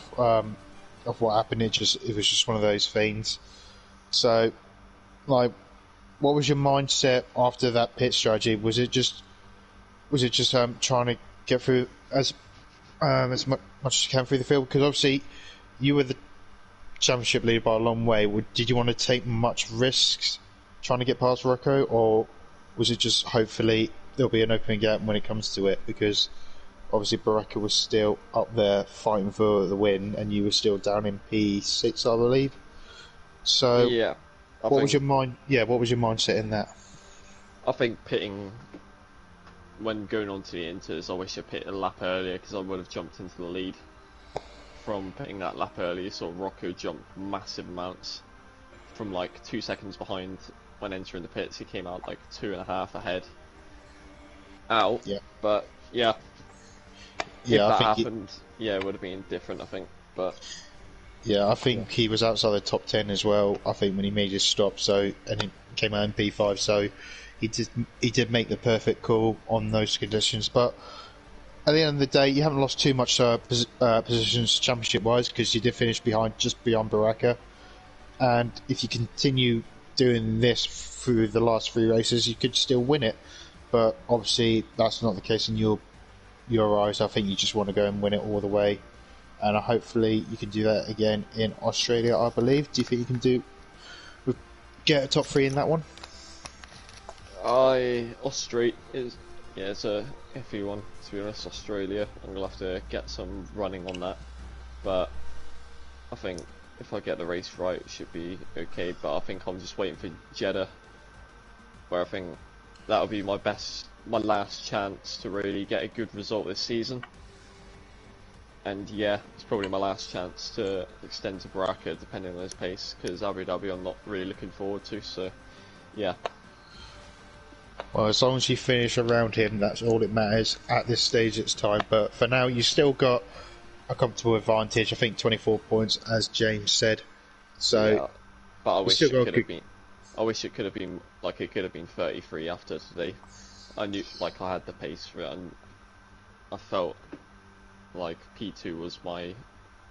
what happened. It was just one of those things. So, like, what was your mindset after that pit strategy? Was it just trying to get through as much as you can through the field? Because obviously you were the championship leader by a long way. Did you want to take much risks trying to get past Rocco, or was it just hopefully there'll be an opening gap when it comes to it? Because obviously Baraka was still up there fighting for the win, and you were still down in P6, I believe. So yeah, what was your mindset in that? I think pitting when going on to the inters, I wish I pitted a lap earlier, because I would have jumped into the lead. From pitting that lap earlier, sort of Rocco jumped massive amounts from like 2 seconds behind. When entering the pits, he came out like 2.5 ahead out. Yeah. But yeah, if that happened, it would have been different, I think. But yeah, I think he was outside the top 10 as well, I think, when he made his stop. So, and he came out in P5. So he did make the perfect call on those conditions. But at the end of the day, you haven't lost too much positions championship wise, because you did finish just beyond Baraka. And if you continue doing this through the last 3 races, you could still win it, but obviously that's not the case in your eyes. I think you just want to go and win it all the way, and hopefully you can do that again in Australia, I believe. Do you think you can get a top 3 in that one? Australia is it's a iffy one, to be honest. Australia, I'm gonna have to get some running on that, but I think if I get the race right, it should be okay. But I think I'm just waiting for Jeddah, where I think that'll be my last chance to really get a good result this season. And yeah, it's probably my last chance to extend to Baraka, depending on his pace, because Abu Dhabi I'm not really looking forward to. So yeah. Well, as long as you finish around him, that's all that matters at this stage. It's time, but for now, you still got a comfortable advantage. I think 24 points, as James said. So, yeah, but I wish it could have been. I wish it could have been like it could have been 33 after today. I knew like I had the pace for it, and I felt like P2 was my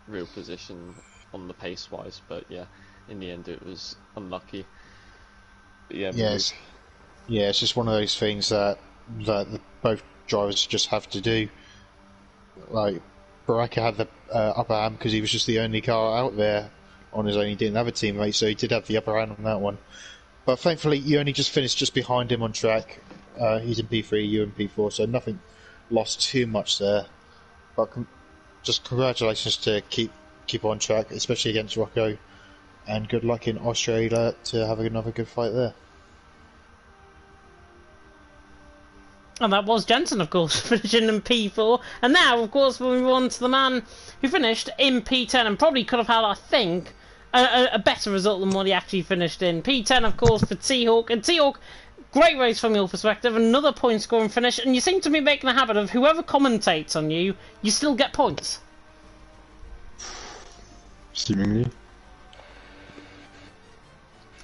real position on the pace wise. But yeah, in the end it was unlucky. But yeah. Yes. Yeah, it's just one of those things that both drivers just have to do. Like, Baraka had the upper hand because he was just the only car out there on his own. He didn't have a teammate, so he did have the upper hand on that one. But thankfully, you only just finished just behind him on track. He's in P3, you in P4, so nothing lost too much there. But just congratulations to keep on track, especially against Rocco. and good luck in Australia to have another good fight there. And that was Jensen, of course, finishing in P4. And now, of course, we'll move on to the man who finished in P10 and probably could have had, I think, a better result than what he actually finished in. P10, of course, for T-Hawk. And T-Hawk, great race from your perspective, another point-scoring finish. And you seem to be making a habit of whoever commentates on you, you still get points. Seemingly.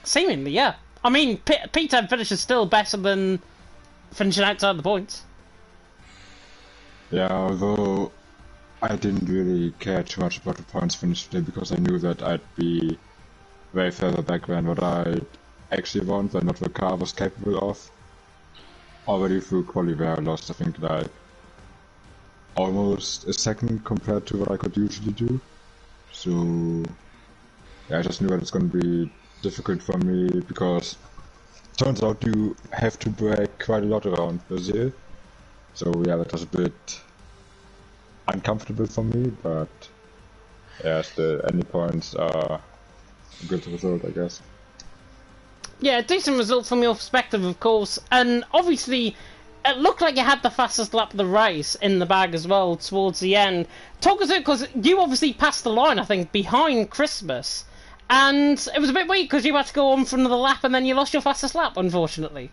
Seemingly, yeah. I mean, P10 finish is still better than finishing outside the points. Yeah, although I didn't really care too much about the points finish today because I knew that I'd be way further back than what I actually want and what the car was capable of. Already through quali where I lost, I think, like almost a second compared to what I could usually do. So yeah, I just knew that it's going to be difficult for me because turns out you have to brake quite a lot around Brazil. So yeah, that was a bit uncomfortable for me, but yeah, still any points are a good result, I guess. Yeah, decent result from your perspective, of course, and obviously it looked like you had the fastest lap of the race in the bag as well towards the end. Talk us through, because you obviously passed the line, I think, behind Christmas, and it was a bit weird because you had to go on for another lap and then you lost your fastest lap, unfortunately.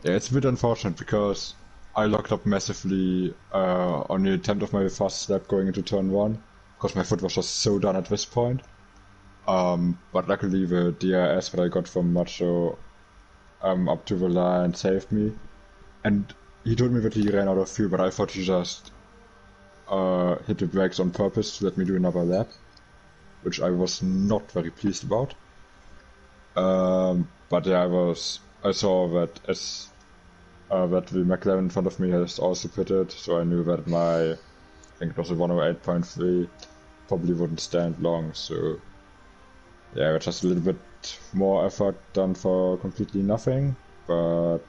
Yeah, it's a bit unfortunate because I locked up massively on the attempt of my fastest lap going into turn 1 because my foot was just so done at this point. But luckily the DRS that I got from Macho up to the line saved me. And he told me that he ran out of fuel, but I thought he just hit the brakes on purpose to let me do another lap, which I was not very pleased about. But yeah, I saw that that the McLaren in front of me has also pitted, so I knew that my, I think it was a 108.3, probably wouldn't stand long, so yeah, just a little bit more effort done for completely nothing, but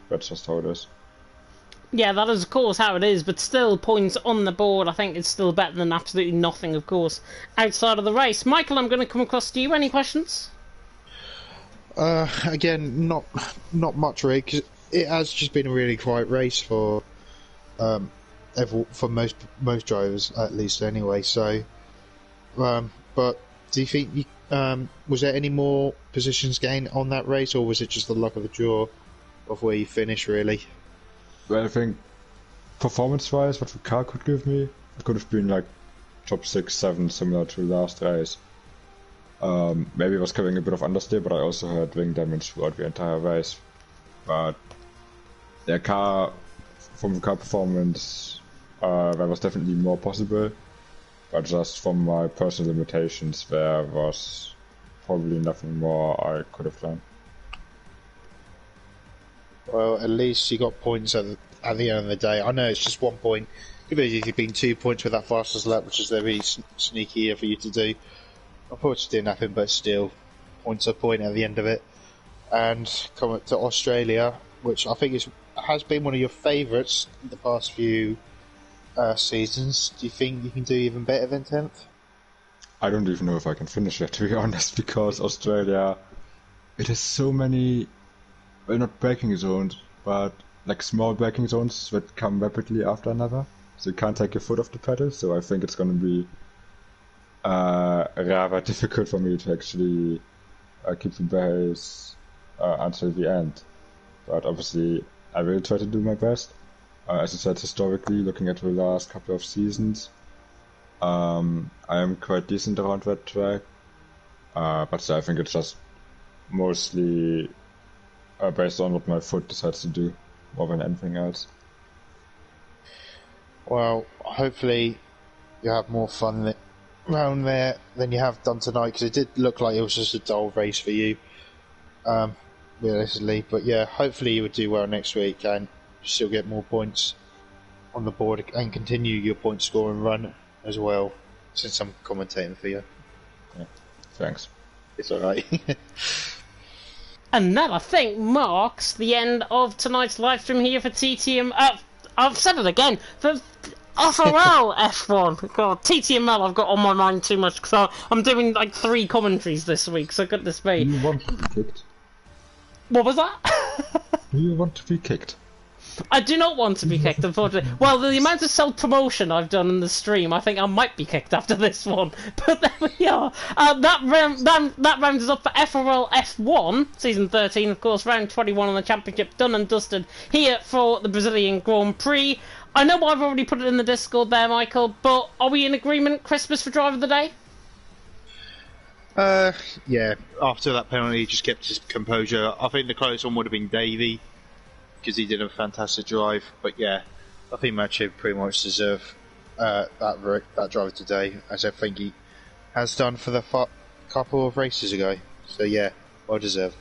that's just how it is. Yeah, that is of course how it is, but still points on the board I think it's still better than absolutely nothing, of course, outside of the race. Michael, I'm going to come across to you. Any questions? Again, not much really, because it has just been a really quiet race for most drivers, at least anyway. So, but do you think was there any more positions gained on that race, or was it just the luck of the draw of where you finish, really? Well, I think performance-wise, what the car could give me, it could have been like top 6, 7, similar to last race. Maybe it was carrying a bit of understeer, but I also had wing damage throughout the entire race. But the car, from the car performance, there was definitely more possible. But just from my personal limitations, there was probably nothing more I could have done. Well, at least you got points at the end of the day. I know it's just 1 point. Could have easily been 2 points with that fastest lap, which is very sneaky here for you to do. Unfortunately, didn't happen, but still, points a point at the end of it. And coming to Australia, which I think has been one of your favourites in the past few seasons. Do you think you can do even better than 10th? I don't even know if I can finish it, to be honest, because Australia, it has so many, well, not braking zones, but like small braking zones that come rapidly after another, so you can't take your foot off the pedal. So I think it's going to be rather difficult for me to actually keep the pace until the end. But obviously I will try to do my best. As I said, historically, looking at the last couple of seasons, I am quite decent around that track, but still, I think it's just mostly based on what my foot decides to do, more than anything else. Well, hopefully you have more fun around there than you have done tonight, because it did look like it was just a dull race for you, realistically. But yeah, hopefully you would do well next week and still get more points on the board and continue your point scoring run as well, since I'm commentating for you. Yeah, thanks. It's alright. And that, I think, marks the end of tonight's live stream here for TTM. I've said it again, for FRL F1. God, TTML I've got on my mind too much because I'm doing like 3 commentaries this week. So goodness me. Do you want to be kicked? What was that? Do you want to be kicked? I do not want to be kicked, unfortunately. Well, the amount of self-promotion I've done in the stream, I think I might be kicked after this one. But there we are. That round is up for FRL F1, Season 13, of course, round 21 on the championship, done and dusted here for the Brazilian Grand Prix. I know I've already put it in the Discord there, Michael, but are we in agreement, Christmas for Driver of the Day? Yeah, after that penalty, he just kept his composure. I think the closest one would have been Davey, because he did a fantastic drive. But yeah, I think Mathieu pretty much deserved that drive today, as I think he has done for the couple of races ago. So yeah, well deserved.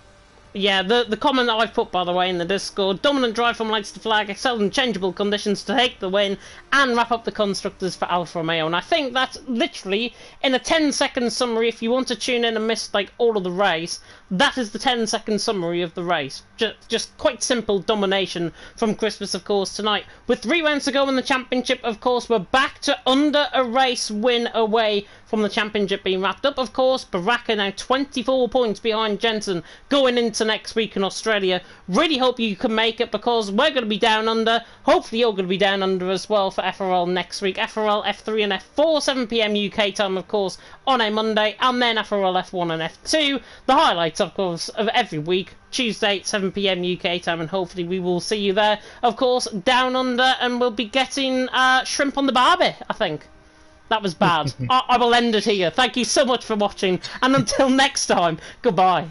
Yeah, the comment that I've put, by the way, in the Discord, dominant drive from lights to flag, excelled in changeable conditions to take the win, and wrap up the constructors for Alfa Romeo. And I think that's literally, in a 10-second summary, if you want to tune in and miss, like, all of the race, that is the 10-second summary of the race. Just quite simple domination from Christmas, of course, tonight. With 3 rounds to go in the championship, of course, we're back to under a race win away from the championship being wrapped up, of course. Baraka now 24 points behind Jensen going into next week in Australia. Really hope you can make it, because we're going to be down under. Hopefully you're going to be down under as well for FRL next week. FRL F3 and F4, 7 PM UK time, of course, on a Monday, and then FRL F1 and F2. The highlights, of course, of every week. Tuesday, 7 PM UK time, and hopefully we will see you there, of course, down under, and we'll be getting shrimp on the barbie, I think. That was bad. I will end it here. Thank you so much for watching, and until next time, goodbye.